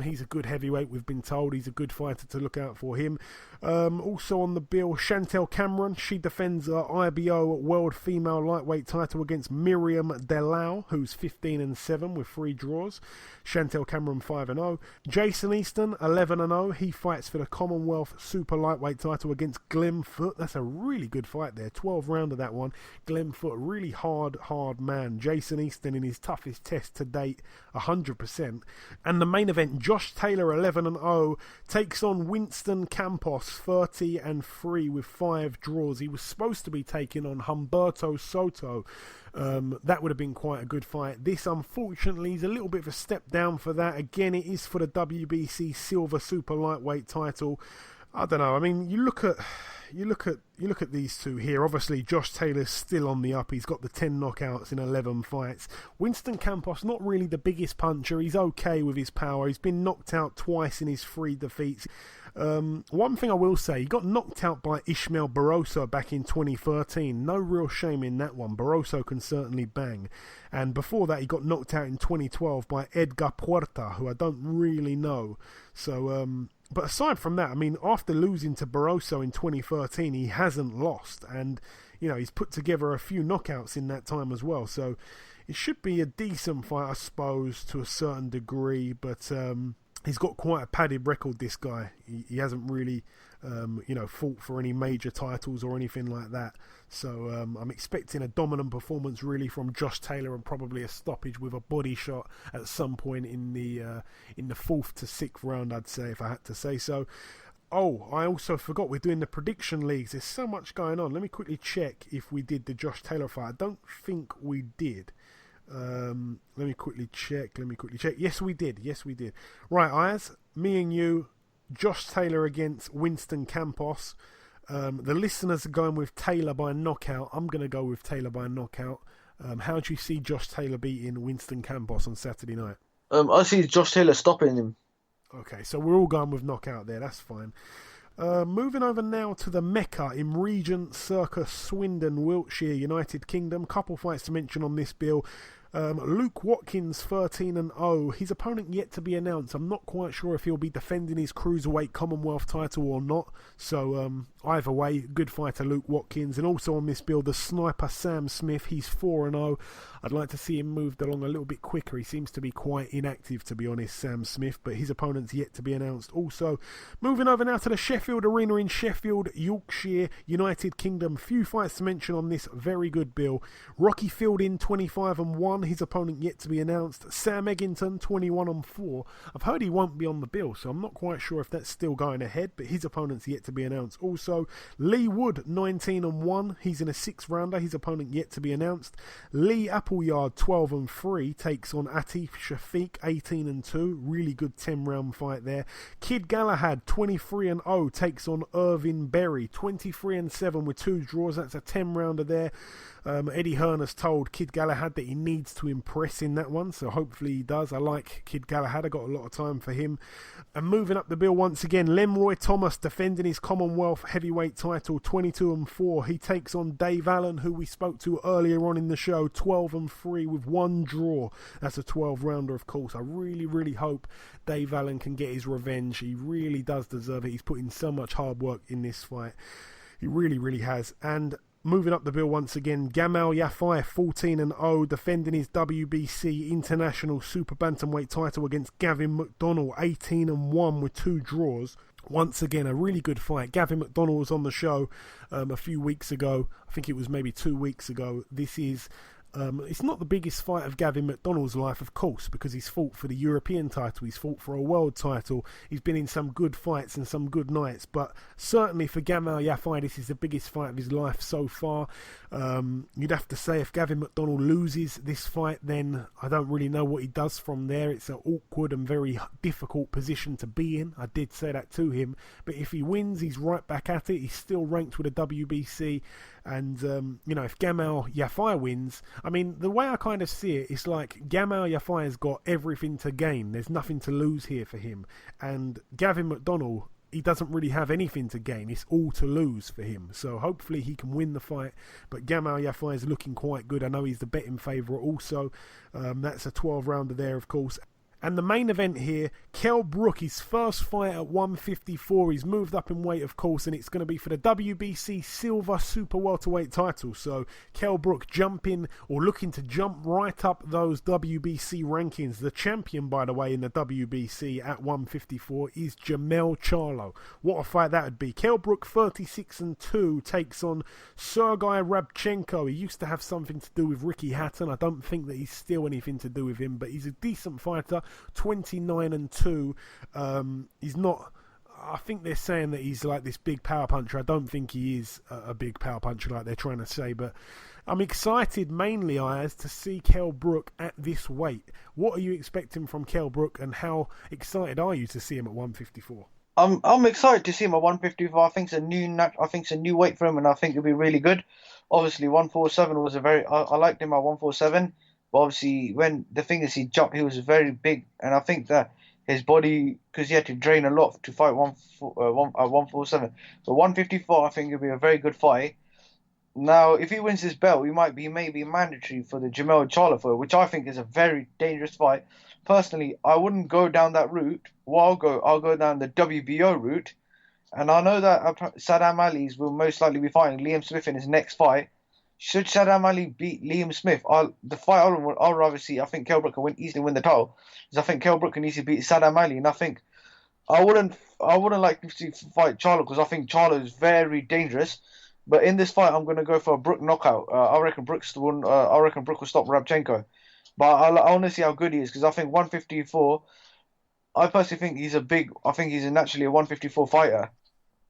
He's a good heavyweight, we've been told. He's a good fighter to look out for him. Also on the bill, Chantel Cameron. She defends her IBO World Female Lightweight title against Miriam Delau, who's 15-7 with 3 draws. Chantel Cameron 5-0. Jason Easton, 11-0. He fights for the Commonwealth Super Lightweight title against Glenn Foote. That's a really good fight there. 12-rounder that one. Glenn Foote, really hard man. Jason Easton in his toughest test to date, 100%. And the main event event, Josh Taylor 11-0 takes on Winston Campos 30-3 with 5 draws. He was supposed to be taking on Humberto Soto. That would have been quite a good fight. This, unfortunately, is a little bit of a step down for that. Again, it is for the WBC Silver Super Lightweight title. I don't know. I mean, you look at these two here. Obviously, Josh Taylor's still on the up. He's got the 10 knockouts in 11 fights. Winston Campos, not really the biggest puncher. He's okay with his power. He's been knocked out twice in his 3 defeats. One thing I will say, he got knocked out by Ismael Barroso back in 2013. No real shame in that one. Barroso can certainly bang. And before that, he got knocked out in 2012 by Edgar Puerta, who I don't really know. So, but aside from that, I mean, after losing to Barroso in 2013, he hasn't lost. And, you know, he's put together a few knockouts in that time as well. So it should be a decent fight, I suppose, to a certain degree. But he's got quite a padded record, this guy. He hasn't really, fought for any major titles or anything like that. So I'm expecting a dominant performance, really, from Josh Taylor, and probably a stoppage with a body shot at some point in the 4th to 6th round, I'd say, if I had to say so. Oh, I also forgot, we're doing the prediction leagues. There's so much going on. Let me quickly check if we did the Josh Taylor fight. I don't think we did. Let me quickly check. Yes, we did. Right, Ayaz, me and you, Josh Taylor against Winston Campos. The listeners are going with Taylor by knockout. I'm going to go with Taylor by knockout. How do you see Josh Taylor beating Winston Campos on Saturday night? I see Josh Taylor stopping him. Okay, so we're all going with knockout there. That's fine. Moving over now to the Mecca in Regent Circus, Swindon, Wiltshire, United Kingdom. Couple fights to mention on this bill. Luke Watkins 13-0. His opponent yet to be announced. I'm not quite sure if he'll be defending his cruiserweight Commonwealth title or not. So either way, good fighter Luke Watkins. And also on this bill, the sniper Sam Smith. He's 4-0. I'd like to see him moved along a little bit quicker. He seems to be quite inactive, to be honest, Sam Smith. But his opponent's yet to be announced. Also, moving over now to the Sheffield Arena in Sheffield, Yorkshire, United Kingdom. Few fights to mention on this very good bill. Rocky Fielding 25-1. His opponent yet to be announced. Sam Eggington 21-4. I've heard he won't be on the bill, so I'm not quite sure if that's still going ahead, but his opponent's yet to be announced. Also, Lee Wood 19-1. He's in a 6th rounder. His opponent yet to be announced. Lee Appleyard 12-3 takes on Atif Shafiq 18-2. Really good 10-round fight there. Kid Galahad 23-0 takes on Irvin Berry 23-7 with 2 draws. That's a 10-rounder there. Eddie Hearn has told Kid Galahad that he needs to impress in that one, so hopefully he does. I like Kid Galahad. I got a lot of time for him. And moving up the bill once again, Lenroy Thomas defending his Commonwealth heavyweight title 22-4. He takes on Dave Allen, who we spoke to earlier on in the show, 12-3 with 1 draw. That's a 12-rounder, of course. I really hope Dave Allen can get his revenge. He really does deserve it. He's put in so much hard work in this fight. He really has. And moving up the bill once again, Gamal Yafai 14-0, defending his WBC International Super Bantamweight title against Gavin McDonnell 18-1 with 2 draws. Once again, a really good fight. Gavin McDonnell was on the show a few weeks ago. I think it was maybe 2 weeks ago. This is it's not the biggest fight of Gavin McDonnell's life, of course, because he's fought for the European title, he's fought for a world title, he's been in some good fights and some good nights, but certainly for Gamal Yafai, this is the biggest fight of his life so far. You'd have to say if Gavin McDonnell loses this fight, then I don't really know what he does from there. It's an awkward and very difficult position to be in. I did say that to him, but if he wins, he's right back at it. He's still ranked with the WBC. And, if Gamal Yafai wins, I mean, the way I kind of see it, it's like Gamal Yafai has got everything to gain. There's nothing to lose here for him. And Gavin McDonnell, he doesn't really have anything to gain. It's all to lose for him. So hopefully he can win the fight. But Gamal Yafai is looking quite good. I know he's the betting favourite also. That's a 12-rounder there, of course. And the main event here, Kell Brook, his first fight at 154. He's moved up in weight, of course, and it's going to be for the WBC Silver Super Welterweight title. So Kell Brook looking to jump right up those WBC rankings. The champion, by the way, in the WBC at 154 is Jamel Charlo. What a fight that would be. Kell Brook, 36-2, takes on Sergey Rabchenko. He used to have something to do with Ricky Hatton. I don't think that he's still anything to do with him, but he's a decent fighter. 29-2. He's not. I think they're saying that he's like this big power puncher. I don't think he is a big power puncher like they're trying to say, but I'm excited mainly, Ayaz, to see Kell Brook at this weight. What are you expecting from Kell Brook, and how excited are you to see him at 154? I'm excited to see him at 154. I think it's a new weight for him, and I think it'll be really good. Obviously, 147 was I liked him at 147, but obviously he jumped, he was very big, and I think that his body, because he had to drain a lot to fight at 147. But 154, I think it'll be a very good fight. Now, if he wins this belt, he may be mandatory for the Jamel Charlo fight, which I think is a very dangerous fight. Personally, I wouldn't go down that route. Well, I'll go down the WBO route, and I know that Saddam Ali will most likely be fighting Liam Smith in his next fight. Should Saddam Ali beat Liam Smith, I'll rather see. I think Kell Brook can easily win the title, because I think Kell Brook can easily beat Saddam Ali, and I think I wouldn't like to see fight Charlo, because I think Charlo is very dangerous. But in this fight, I'm going to go for a Brook knockout. I reckon Brook will stop Rabchenko. But I want to see how good he is, because I think 154. I personally think he's naturally a 154 fighter.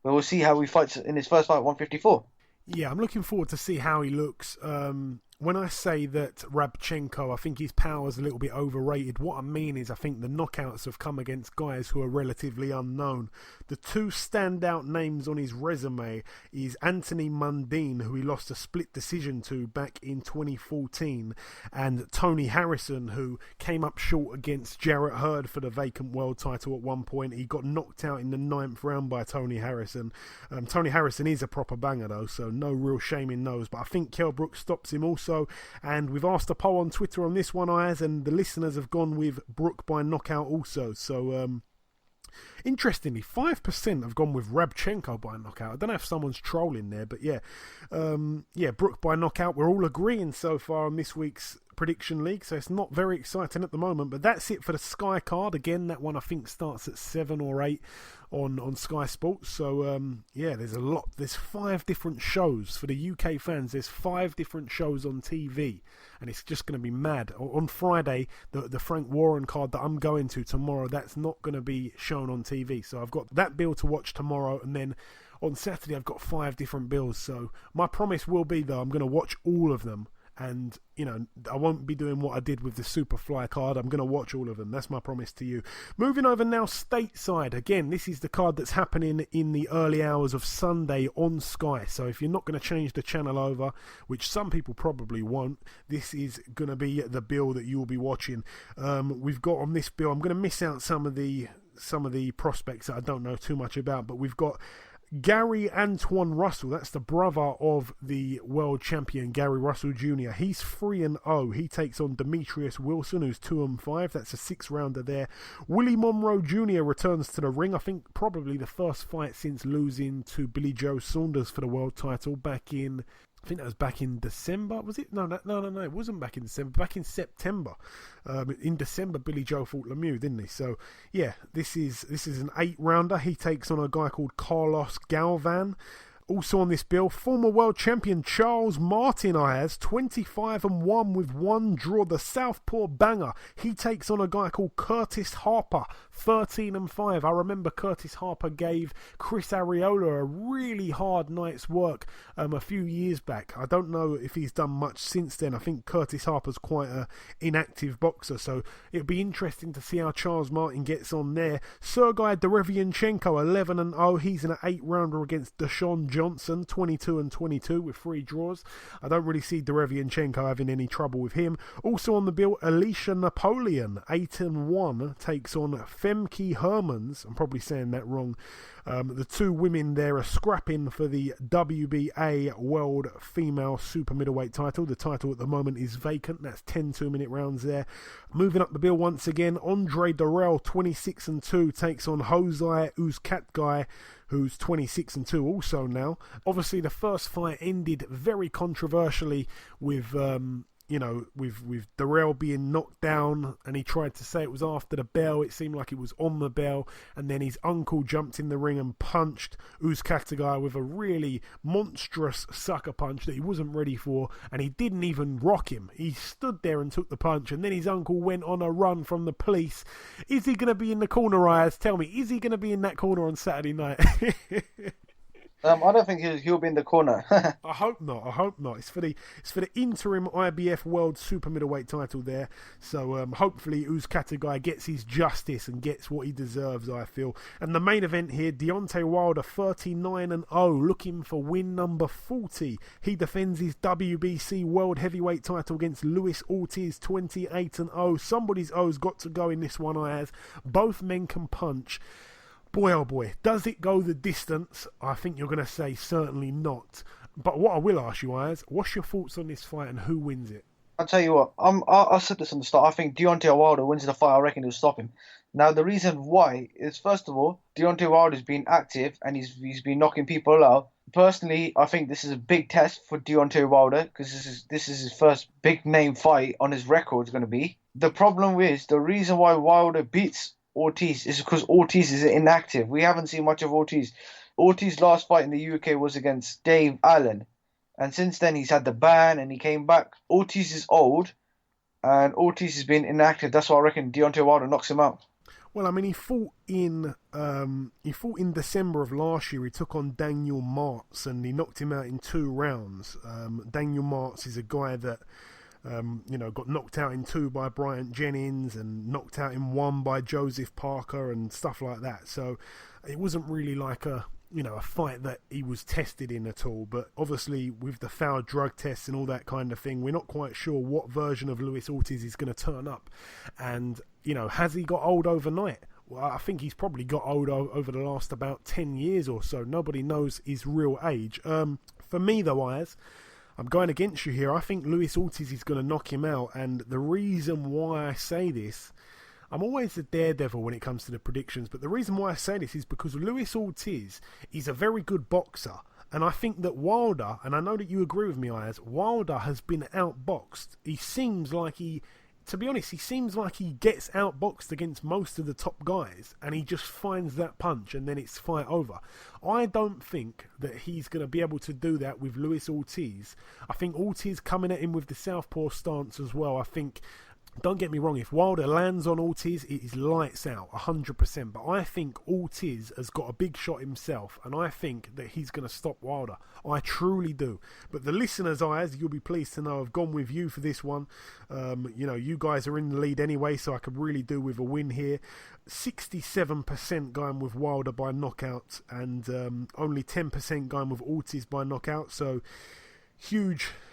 But we'll see how he fights in his first fight at 154. Yeah, I'm looking forward to see how he looks. When I say that Rabchenko, I think his power's a little bit overrated, what I mean is I think the knockouts have come against guys who are relatively unknown. The two standout names on his resume is Anthony Mundine, who he lost a split decision to back in 2014, and Tony Harrison, who came up short against Jarrett Hurd for the vacant world title at one point. He got knocked out in the 9th round by Tony Harrison. Tony Harrison is a proper banger though, so no real shame in those, but I think Kell Brook stops him also. And we've asked a poll on Twitter on this one, Ayaz, and the listeners have gone with Brook by knockout also. So, interestingly, 5% have gone with Rabchenko by knockout. I don't know if someone's trolling there, but yeah, Brook by knockout. We're all agreeing so far on this week's prediction league, so it's not very exciting at the moment. But that's it for the Sky card. Again, that one I think starts at 7 or 8 on Sky Sports. So there's a lot. There's 5 different shows for the UK fans. There's 5 different shows on TV, and it's just going to be mad. On Friday, the Frank Warren card that I'm going to tomorrow, that's not going to be shown on TV. So I've got that bill to watch tomorrow, and then on Saturday I've got 5 different bills. So my promise will be, though, I'm going to watch all of them. And, I won't be doing what I did with the Superfly card. I'm going to watch all of them. That's my promise to you. Moving over now stateside. Again, this is the card that's happening in the early hours of Sunday on Sky. So if you're not going to change the channel over, which some people probably won't, this is going to be the bill that you'll be watching. We've got on this bill, I'm going to miss out some of the prospects that I don't know too much about, but we've got Gary Antoine Russell, that's the brother of the world champion Gary Russell Jr. He's 3-0. He takes on Demetrius Wilson, who's 2-5. That's a 6-rounder there. Willie Monroe Jr. returns to the ring. I think probably the first fight since losing to Billy Joe Saunders for the world title back in, I think that was back in December, was it? No, it wasn't back in December. Back in September. In December, Billy Joe fought Lemieux, didn't he? So, yeah, this is an 8-rounder. He takes on a guy called Carlos Galvan. Also on this bill, former world champion Charles Martin, Ayaz, 25-1 with 1 draw. The Southpaw banger. He takes on a guy called Curtis Harper, 13-5. I remember Curtis Harper gave Chris Areola a really hard night's work a few years back. I don't know if he's done much since then. I think Curtis Harper's quite an inactive boxer, so it'll be interesting to see how Charles Martin gets on there. Sergey Derevianchenko, 11-0. He's in an 8-rounder against Deshaun Johnson, 22-22 with 3 draws. I don't really see Derevianchenko having any trouble with him. Also on the bill, Alicia Napoleon, 8-1, takes on Femke Hermans. I'm probably saying that wrong. The 2 women there are scrapping for the WBA World Female Super Middleweight title. The title at the moment is vacant. That's 10 2-minute rounds there. Moving up the bill once again, Andre Durrell, 26-2, takes on Jose Uzcategui, who's 26-2 also now. Obviously, the first fight ended very controversially with with Darrell being knocked down, and he tried to say it was after the bell. It seemed like it was on the bell, and then his uncle jumped in the ring and punched Uzcategui with a really monstrous sucker punch that he wasn't ready for, and he didn't even rock him. He stood there and took the punch, and then his uncle went on a run from the police. Is he going to be in the corner, Ayaz? Tell me, is he going to be in that corner on Saturday night? I don't think he'll be in the corner. I hope not. It's for the interim IBF World Super Middleweight title there. So hopefully Uzcategui gets his justice and gets what he deserves, I feel. And the main event here, Deontay Wilder 39-0, looking for win number 40. He defends his WBC World Heavyweight title against Luis Ortiz 28-0. Somebody's O's got to go in this one, Ayaz. Both men can punch. Boy, oh boy, does it go the distance? I think you're going to say certainly not. But what I will ask you, Ayaz, what's your thoughts on this fight and who wins it? I'll tell you what, I said this on the start. I think Deontay Wilder wins the fight. I reckon he'll stop him. Now, the reason why is, first of all, Deontay Wilder's been active and he's been knocking people out. Personally, I think this is a big test for Deontay Wilder because this is his first big name fight on his record. It's going to be. The problem is, the reason why Wilder beats Ortiz is because Ortiz is inactive. We haven't seen much of Ortiz. Ortiz's last fight in the UK was against Dave Allen, and since then he's had the ban and he came back. Ortiz is old, and Ortiz has been inactive. That's why I reckon Deontay Wilder knocks him out. Well, I mean, he fought in December of last year. He took on Daniel Martz and he knocked him out in 2 rounds. Daniel Martz is a guy that got knocked out in 2 by Bryant Jennings and knocked out in 1 by Joseph Parker and stuff like that. So it wasn't really like a fight that he was tested in at all. But obviously with the foul drug tests and all that kind of thing, we're not quite sure what version of Luis Ortiz is going to turn up. And, has he got old overnight? Well, I think he's probably got old over the last about 10 years or so. Nobody knows his real age. For me, though, Ayaz, I'm going against you here. I think Luis Ortiz is going to knock him out, and the reason why I say this, I'm always the daredevil when it comes to the predictions, but the reason why I say this is because Luis Ortiz is a very good boxer, and I think that Wilder, and I know that you agree with me, Ayaz, Wilder has been outboxed. He seems like he gets outboxed against most of the top guys, and he just finds that punch, and then it's fight over. I don't think that he's going to be able to do that with Luis Ortiz. I think Ortiz coming at him with the southpaw stance as well. I think, don't get me wrong, if Wilder lands on Ortiz, it is lights out, 100%. But I think Ortiz has got a big shot himself, and I think that he's going to stop Wilder. I truly do. But the listeners, Ayaz, you'll be pleased to know, have gone with you for this one. You guys are in the lead anyway, so I could really do with a win here. 67% going with Wilder by knockout, and only 10% going with Ortiz by knockout. So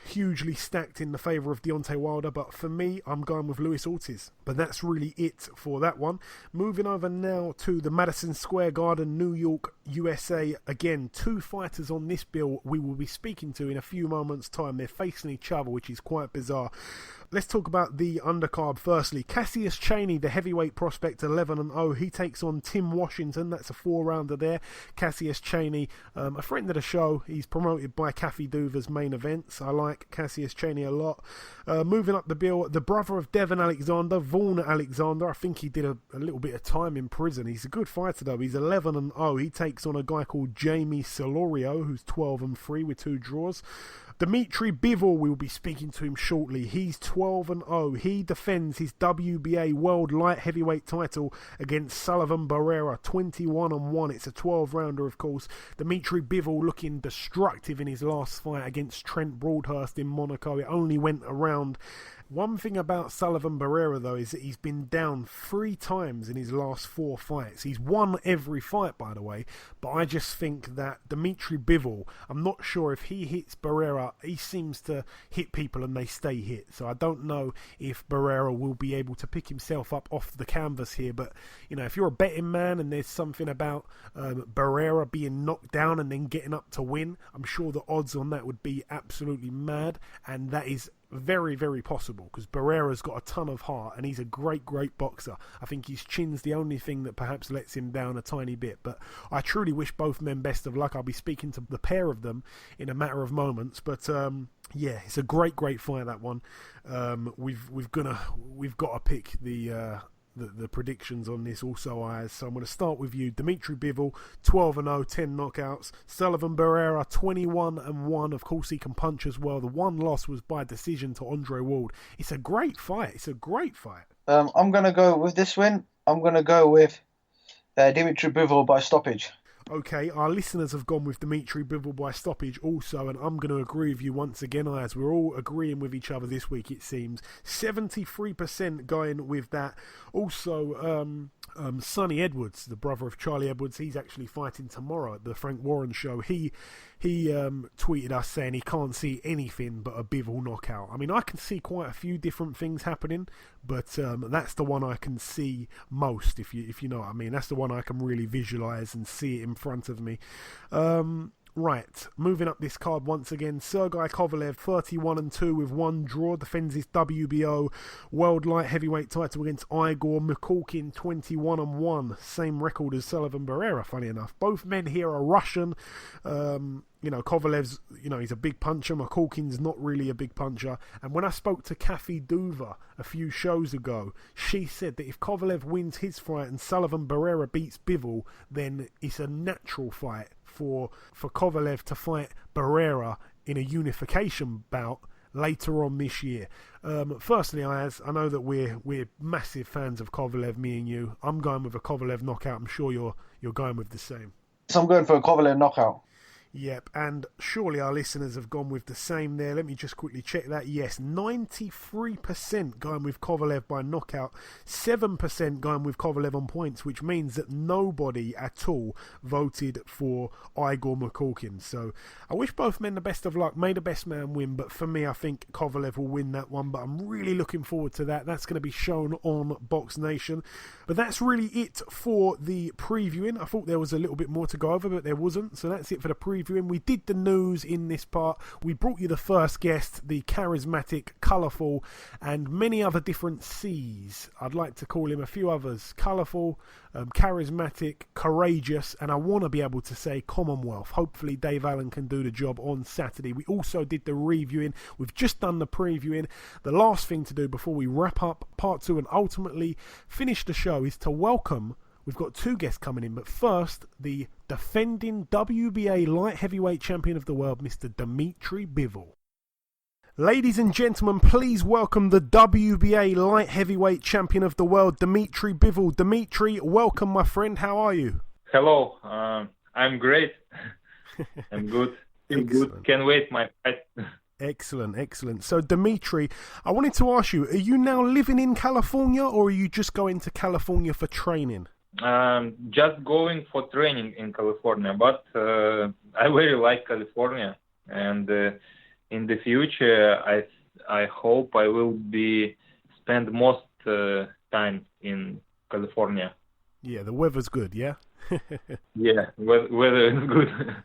hugely stacked in the favour of Deontay Wilder, but for me, I'm going with Luis Ortiz. But that's really it for that one. Moving over now to the Madison Square Garden, New York, USA. Again, 2 fighters on this bill we will be speaking to in a few moments' time. They're facing each other, which is quite bizarre. Let's talk about the undercard firstly. Cassius Chaney, the heavyweight prospect, 11-0. He takes on Tim Washington. That's a 4-rounder there. Cassius Chaney, a friend of the show. He's promoted by Kathy Duva's main events. I like Cassius Chaney a lot. Moving up the bill, the brother of Devon Alexander, Vaughan Alexander. I think he did a little bit of time in prison. He's a good fighter though. He's 11-0. He takes on a guy called Jamie Solorio, who's 12-3 with 2 draws. Dmitry Bivol, we'll be speaking to him shortly. He's 12-0. He defends his WBA World Light-Heavyweight title against Sullivan Barrera, 21-1. It's a 12-rounder, of course. Dmitry Bivol looking destructive in his last fight against Trent Broadhurst in Monaco. It only went around. One thing about Sullivan Barrera, though, is that he's been down 3 times in his last 4 fights. He's won every fight, by the way, but I just think that Dmitry Bivol, I'm not sure if he hits Barrera, he seems to hit people and they stay hit. So I don't know if Barrera will be able to pick himself up off the canvas here, but, if you're a betting man and there's something about Barrera being knocked down and then getting up to win, I'm sure the odds on that would be absolutely mad, and that is very, very possible, because Barrera's got a ton of heart and he's a great, great boxer. I think his chin's the only thing that perhaps lets him down a tiny bit, but I truly wish both men best of luck. I'll be speaking to the pair of them in a matter of moments, but yeah, it's a great, great fight, that one. We've got to pick the predictions on this also, Ayaz. So I'm going to start with you. Dmitry Bivol, 12-0, 10 knockouts. Sullivan Barrera, 21-1. Of course, he can punch as well. The one loss was by decision to Andre Ward. It's a great fight. I'm going to go with this win. I'm going to go with Dmitry Bivol by stoppage. Okay, our listeners have gone with Dmitry Bivol by stoppage also, and I'm going to agree with you once again, as we're all agreeing with each other this week, it seems. 73% going with that. Also, Sonny Edwards, the brother of Charlie Edwards, he's actually fighting tomorrow at the Frank Warren show. He tweeted us saying he can't see anything but a Bivol knockout. I mean, I can see quite a few different things happening, but that's the one I can see most, if you know what I mean. That's the one I can really visualise and see it in front of me. Right, moving up this card once again, Sergey Kovalev, 31-2 with one draw, defends his WBO World Light-Heavyweight title against Igor Mikhalkin, 21-1, same record as Sullivan Barrera, funny enough. Both men here are Russian. Kovalev's, he's a big puncher. Mikhalkin's not really a big puncher. And when I spoke to Kathy Duva a few shows ago, she said that if Kovalev wins his fight and Sullivan Barrera beats Bivol, then it's a natural fight for Kovalev to fight Barrera in a unification bout later on this year. Firstly, Ayaz, I know that we're massive fans of Kovalev, me and you. I'm going with a Kovalev knockout. I'm sure you're going with the same. So I'm going for a Kovalev knockout. Yep, and surely our listeners have gone with the same there. Let me just quickly check that. Yes, 93% going with Kovalev by knockout, 7% going with Kovalev on points, which means that nobody at all voted for Igor Mikhalkin. So I wish both men the best of luck. May the best man win, but for me, I think Kovalev will win that one, but I'm really looking forward to that. That's going to be shown on Box Nation. But that's really it for the previewing. I thought there was a little bit more to go over, but there wasn't. So that's it for the previewing. We did the news in this part. We brought you the first guest, the charismatic, colourful, and many other different C's. I'd like to call him a few others. Colourful, charismatic, courageous, and I want to be able to say Commonwealth. Hopefully Dave Allen can do the job on Saturday. We also did the reviewing. We've just done the previewing. The last thing to do before we wrap up part 2 and ultimately finish the show is to welcome. We've got 2 guests coming in, but first, the defending WBA Light-Heavyweight Champion of the World, Mr. Dmitry Bivol. Ladies and gentlemen, please welcome the WBA Light-Heavyweight Champion of the World, Dmitry Bivol. Dmitry, welcome, my friend. How are you? Hello. I'm great. I'm good. Feel good. Can't wait my fight. Excellent. So, Dmitry, I wanted to ask you, are you now living in California, or are you just going to California for training? Just going for training in California, but I very like California, and in the future, I hope I will be spend most time in California. Yeah, the weather's good, yeah? Yeah, weather is good.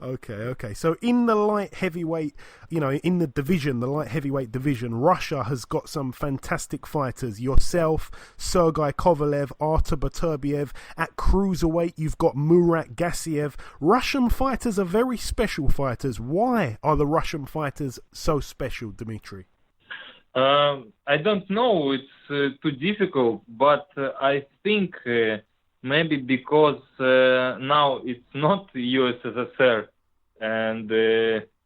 Okay. So in the light heavyweight, in the division, the light heavyweight division, Russia has got some fantastic fighters. Yourself, Sergey Kovalev, Artur Beterbiev. At cruiserweight, you've got Murat Gassiev. Russian fighters are very special fighters. Why are the Russian fighters so special, Dmitry? I don't know. It's too difficult, but I think maybe because now it's not USSR, and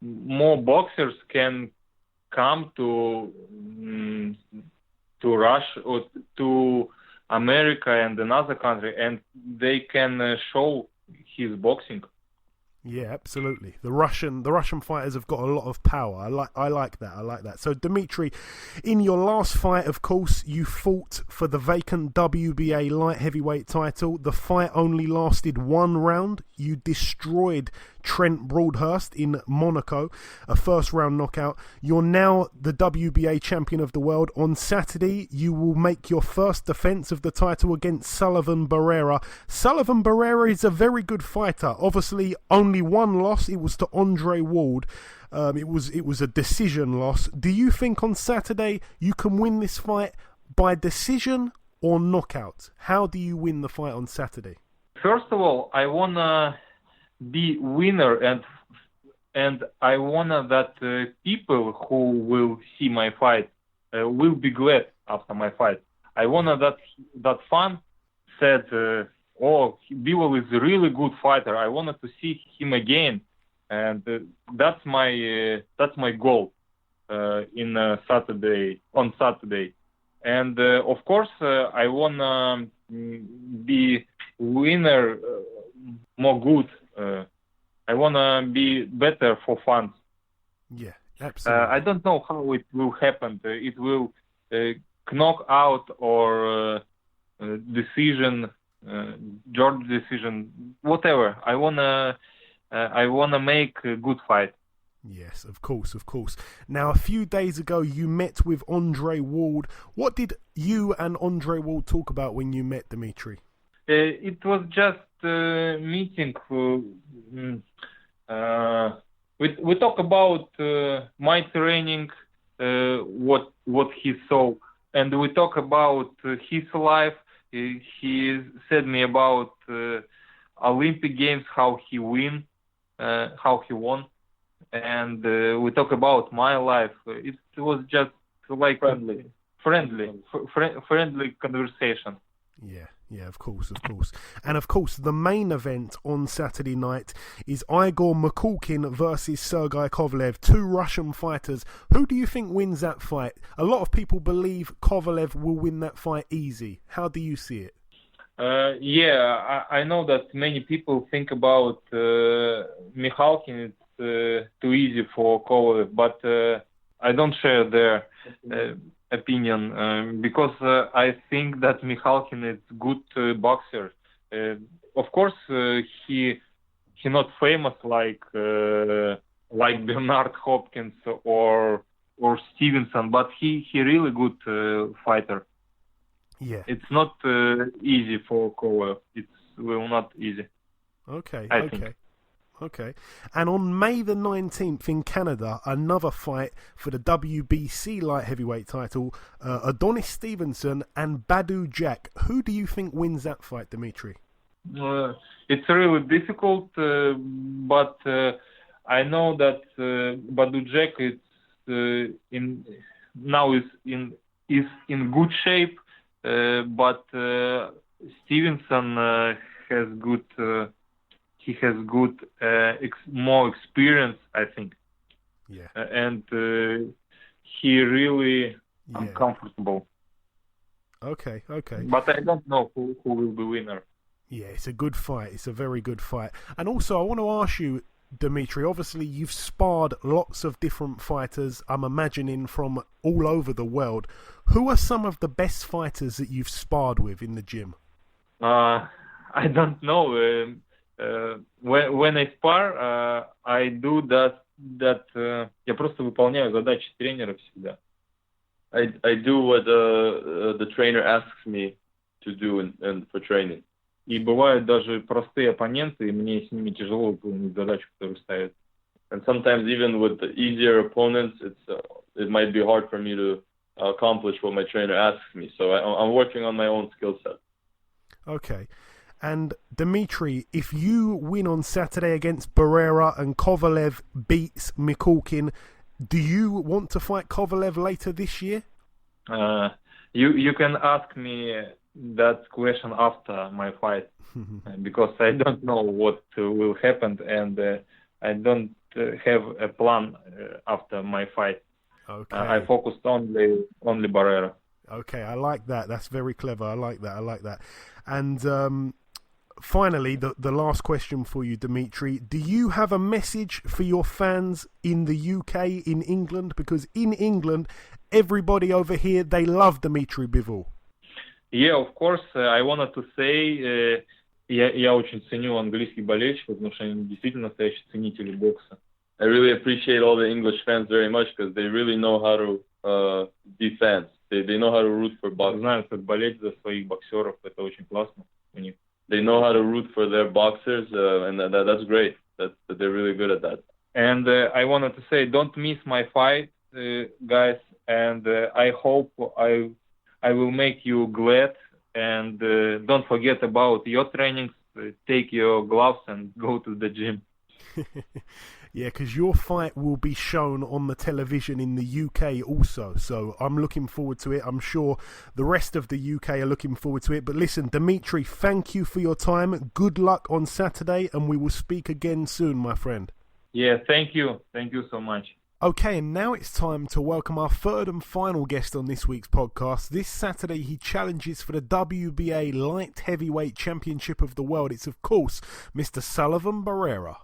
more boxers can come to Russia or to America and another country, and they can show his boxing. Yeah, absolutely. The Russian fighters have got a lot of power. I like that. So, Dmitry, in your last fight, of course, you fought for the vacant WBA light heavyweight title. The fight only lasted 1 round. You destroyed Trent Broadhurst in Monaco, a first-round knockout. You're now the WBA champion of the world. On Saturday, you will make your first defence of the title against Sullivan Barrera. Sullivan Barrera is a very good fighter. Obviously, only one loss. It was to Andre Ward. It was a decision loss. Do you think on Saturday you can win this fight by decision or knockout? How do you win the fight on Saturday? First of all, I wanna be winner, and I wanna that people who will see my fight will be glad after my fight. I wanna that fan said, "Oh, Bivol is a really good fighter. I wanted to see him again," and that's my goal on Saturday. And of course, I wanna be winner more good. I wanna be better for fans. Yeah, absolutely. I don't know how it will happen. It will knock out or decision, George decision, whatever. I wanna make a good fight. Yes, of course. Now, a few days ago, you met with Andre Ward. What did you and Andre Ward talk about when you met, Dmitry? It was just a meeting. We talk about my training, what he saw, and we talk about his life. He said me about Olympic Games, how he won, and we talk about my life. It was just like friendly conversation. Yeah, of course. And of course, the main event on Saturday night is Igor Mikhalkin versus Sergey Kovalev, two Russian fighters. Who do you think wins that fight? A lot of people believe Kovalev will win that fight easy. How do you see it? I know that many people think about Mikhalkin. It's too easy for Kovalev, but I don't share their opinion because I think that Mikhalkin is good boxer. Of course, he not famous like Bernard Hopkins or Stevenson, but he really good fighter. Yeah, it's not easy for Kovalev. It's will not easy. Okay. I think. Okay. And on May the 19th in Canada, another fight for the WBC Light-Heavyweight title, Adonis Stevenson and Badou Jack. Who do you think wins that fight, Dmitry? It's really difficult, but I know that Badou Jack is in good shape, but Stevenson has good. He has good, more experience, I think. Yeah. And he really uncomfortable. Okay. But I don't know who will be winner. Yeah, it's a good fight. It's a very good fight. And also, I want to ask you, Dmitry, obviously you've sparred lots of different fighters, I'm imagining, from all over the world. Who are some of the best fighters that you've sparred with in the gym? I don't know. When I spar, I do that. Я просто выполняю задачи тренера всегда. I do what the trainer asks me to do and for training. И бывают даже простые оппоненты, и мне с ними тяжело выполнить задачу, которую ставят. And sometimes even with the easier opponents, it might be hard for me to accomplish what my trainer asks me. So I'm working on my own skill set. Okay. And Dmitry, if you win on Saturday against Barrera and Kovalev beats Mikhalkin, do you want to fight Kovalev later this year? You can ask me that question after my fight, because I don't know what will happen, and I don't have a plan after my fight. Okay. I focused only Barrera. Okay, I like that. That's very clever. I like that. And finally, the last question for you, Dmitry. Do you have a message for your fans in the UK, in England? Because in England, everybody over here, they love Dmitry Bivol. Yeah, of course. I wanted to say Я очень ценю английских болельщиков, потому что они действительно настоящие ценители бокса. I really appreciate all the English fans very much because they really know how to be fans. They know how to root for boxers. Знают, как болеть за своих боксеров. Это очень классно у них. They know how to root for their boxers, and that's great. That they're really good at that. And I wanted to say, don't miss my fight, guys. And I hope I will make you glad. And don't forget about your trainings. Take your gloves and go to the gym. Yeah, because your fight will be shown on the television in the UK also. So I'm looking forward to it. I'm sure the rest of the UK are looking forward to it. But listen, Dmitry, thank you for your time. Good luck on Saturday, and we will speak again soon, my friend. Yeah, thank you. Thank you so much. Okay, and now it's time to welcome our third and final guest on this week's podcast. This Saturday, he challenges for the WBA Light-Heavyweight Championship of the World. It's, of course, Mr. Sullivan Barrera.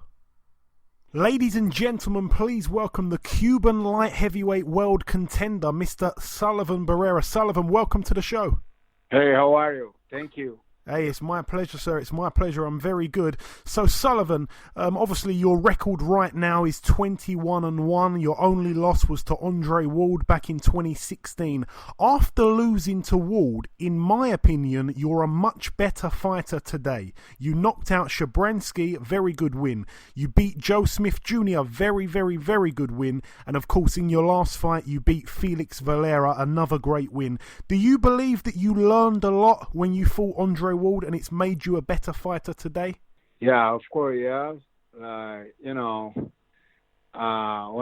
Ladies and gentlemen, please welcome the Cuban Light-Heavyweight World Contender, Mr. Sullivan Barrera. Sullivan, welcome to the show. Hey, how are you? Thank you. Hey, it's my pleasure, sir. It's my pleasure. I'm very good. So, Sullivan, obviously your record right now is 21-1. Your only loss was to Andre Ward back in 2016. After losing to Ward, in my opinion, you're a much better fighter today. You knocked out Shabransky, very good win. You beat Joe Smith Jr., very, very, very good win. And, of course, in your last fight, you beat Felix Valera, another great win. Do you believe that you learned a lot when you fought Andre Ward, and it's made you a better fighter today? Yeah, of course, yeah. When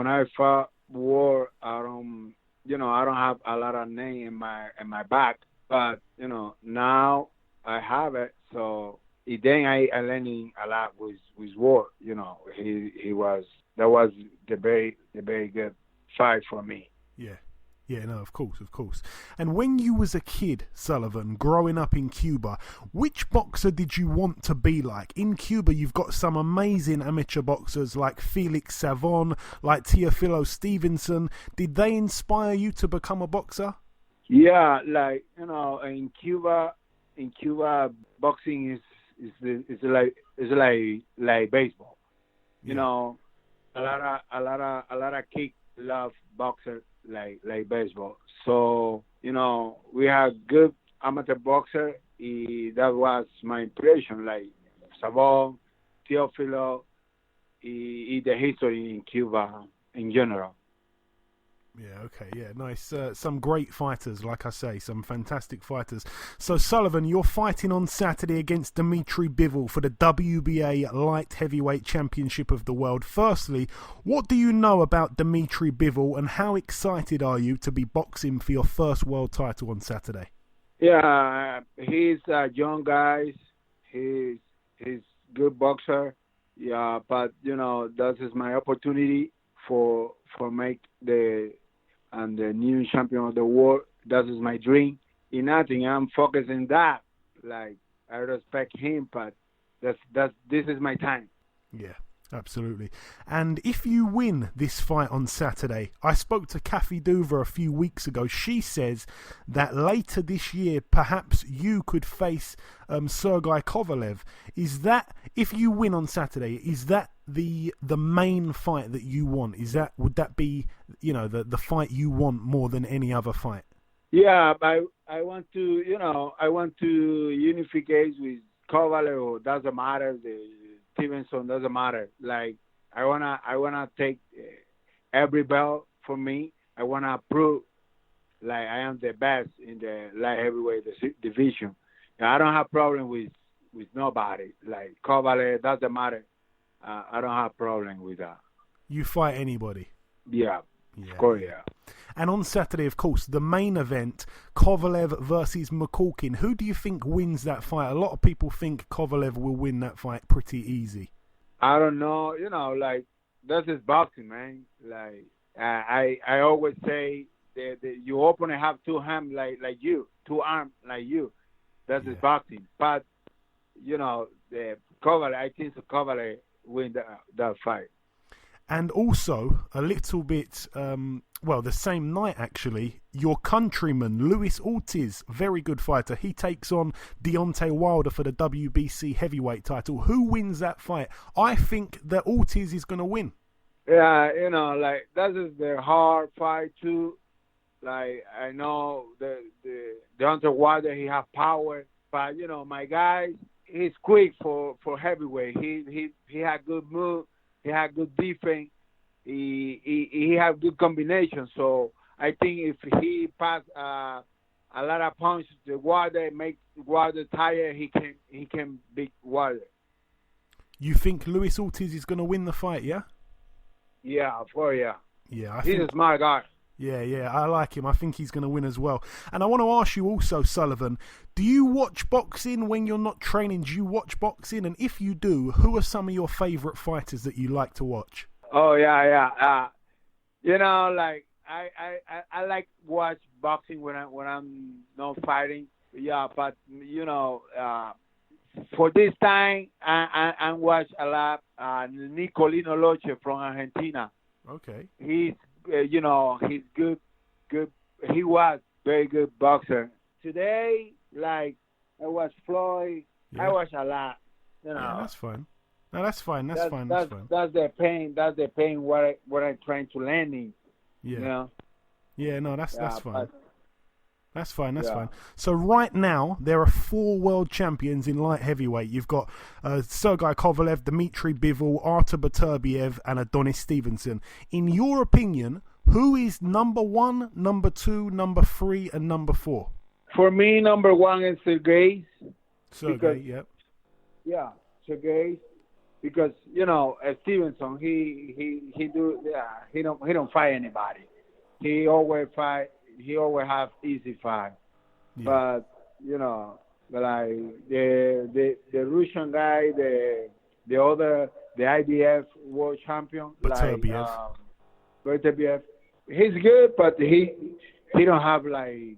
I fought Ward, I don't have a lot of name in my back, but now I have it. So then I learning a lot with Ward. That was the very good fight for me. Yeah. Yeah, no, of course. And when you was a kid, Sullivan, growing up in Cuba, which boxer did you want to be like? In Cuba, you've got some amazing amateur boxers like Felix Savon, like Teofilo Stevenson. Did they inspire you to become a boxer? Yeah, in Cuba, boxing is like baseball. Yeah. A lot of kids love boxers like baseball. So, we had good amateur boxer. That was my impression, like Savon, Teofilo, the history in Cuba in general. Yeah, okay, yeah, nice. Some great fighters, like I say, some fantastic fighters. So, Sullivan, you're fighting on Saturday against Dmitry Bivol for the WBA Light-Heavyweight Championship of the World. Firstly, what do you know about Dmitry Bivol, and how excited are you to be boxing for your first world title on Saturday? Yeah, he's a young guy. He's good boxer. Yeah, but, that is my opportunity for make the new champion of the world. That is my dream. In nothing, I'm focusing that. Like, I respect him, but this is my time. Yeah, absolutely. And if you win this fight on Saturday, I spoke to Kathy Duva a few weeks ago. She says that later this year, perhaps you could face Sergey Kovalev. Is that, if you win on Saturday, is that the main fight that you want? Would that be, the fight you want more than any other fight? Yeah, I want to unify with Kovalev. Doesn't matter. Stevenson doesn't matter. Like, I wanna take every belt for me. I wanna prove like I am the best in the light heavyweight division. And I don't have problem with nobody. Like Kovalev, doesn't matter. I don't have problem with that. You fight anybody? Yeah. Of course, yeah. And on Saturday, of course, the main event, Kovalev versus Mikhalkin. Who do you think wins that fight? A lot of people think Kovalev will win that fight pretty easy. I don't know. Like, this is boxing, man. Like, I always say that your opponent have two hands like you, two arms like you. That is boxing. But, the Kovalev, I think Kovalev win that fight. And also, a little bit the same night actually, your countryman, Luis Ortiz, very good fighter. He takes on Deontay Wilder for the WBC heavyweight title. Who wins that fight? I think that Ortiz is going to win. Yeah, like, that is the hard fight too. Like, I know the Deontay Wilder, he have power, but my guy, he's quick for heavyweight. He had good move, he had good defense, he had good combination. So I think if he pass a lot of punches to Wilder, make Wilder tired, he can beat Wilder. You think Luis Ortiz is going to win the fight? Yeah. Yeah, of course, yeah. Yeah, he's a smart guy. Yeah, I like him. I think he's going to win as well. And I want to ask you also, Sullivan, do you watch boxing when you're not training? Do you watch boxing? And if you do, who are some of your favourite fighters that you like to watch? Oh, yeah. Like, I like watch boxing when I'm not fighting. Yeah, but, for this time, I watch a lot Nicolino Loche from Argentina. Okay. He's he's good. He was very good boxer. Today, like, I watch Floyd. Yeah. I watch a lot. Yeah, that's fine. No, that's fine. That's fine. That's the pain. That's the pain. What I'm trying to land in. Yeah. Yeah. No, that's fine. That's fine. That's fine. So right now there are 4 world champions in light heavyweight. You've got Sergey Kovalev, Dmitry Bivol, Artur Beterbiev, and Adonis Stevenson. In your opinion, who is number 1, number 2, number 3, and number 4? For me, number 1 is Sergey. Sergey, yeah, Sergey. Because Stevenson, he don't fight anybody. He always fight. He always have easy fight. Yeah. But like the Russian guy, the IBF world champion, Beterbiev. Beterbiev, he's good, but he don't have like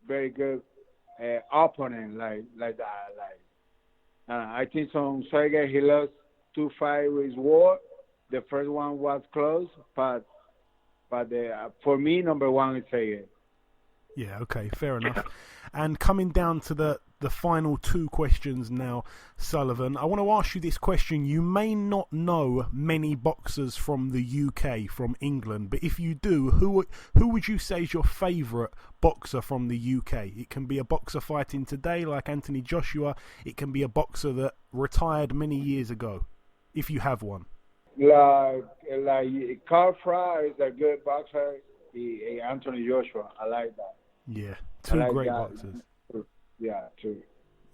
very good opponent like that. I think some Sergey, he lost 2 fights with Ward. The first one was close, but for me, number 1 is Sergey. Yeah, okay, fair enough. And coming down to the final 2 questions now, Sullivan, I want to ask you this question. You may not know many boxers from the UK, from England, but if you do, who would you say is your favourite boxer from the UK? It can be a boxer fighting today, like Anthony Joshua. It can be a boxer that retired many years ago, if you have one. Like Carl Fry is a good boxer. Anthony Joshua, I like that. Yeah, 2 great boxers. Yeah, 2.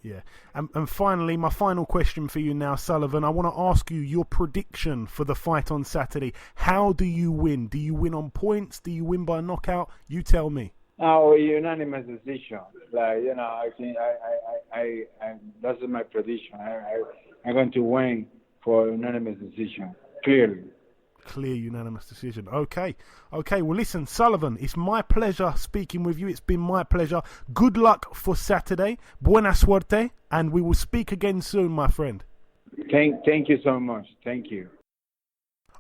Yeah, and finally, my final question for you now, Sullivan. I want to ask you your prediction for the fight on Saturday. How do you win? Do you win on points? Do you win by knockout? You tell me. Oh, unanimous decision. Like I think I that's my prediction. I'm going to win for unanimous decision. Clear unanimous decision. Okay. Well, listen, Sullivan, it's my pleasure speaking with you. It's been my pleasure. Good luck for Saturday. Buena suerte, and we will speak again soon, my friend. Thank you so much. Thank you.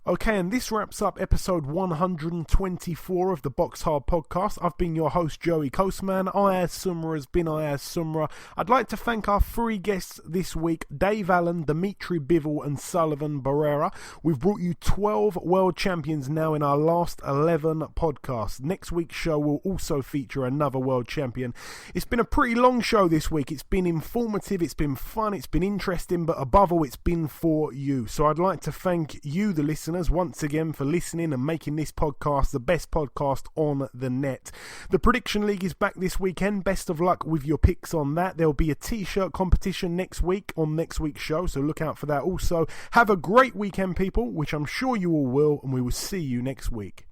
Okay, and this wraps up episode 124 of the BoxHard Podcast. I've been your host, Joey Coastman. Ayaz Sumra has been Ayaz Sumra. I'd like to thank our 3 guests this week, Dave Allen, Dmitry Bivol, and Sullivan Barrera. We've brought you 12 world champions now in our last 11 podcasts. Next week's show will also feature another world champion. It's been a pretty long show this week. It's been informative, it's been fun, it's been interesting, but above all, it's been for you. So I'd like to thank you, the listeners, once again for listening and making this podcast the best podcast on the net. The Prediction League is back this weekend. Best of luck with your picks on that. There'll be a t-shirt competition next week on next week's show, so look out for that also. Have a great weekend, people, which I'm sure you all will, and we will see you next week.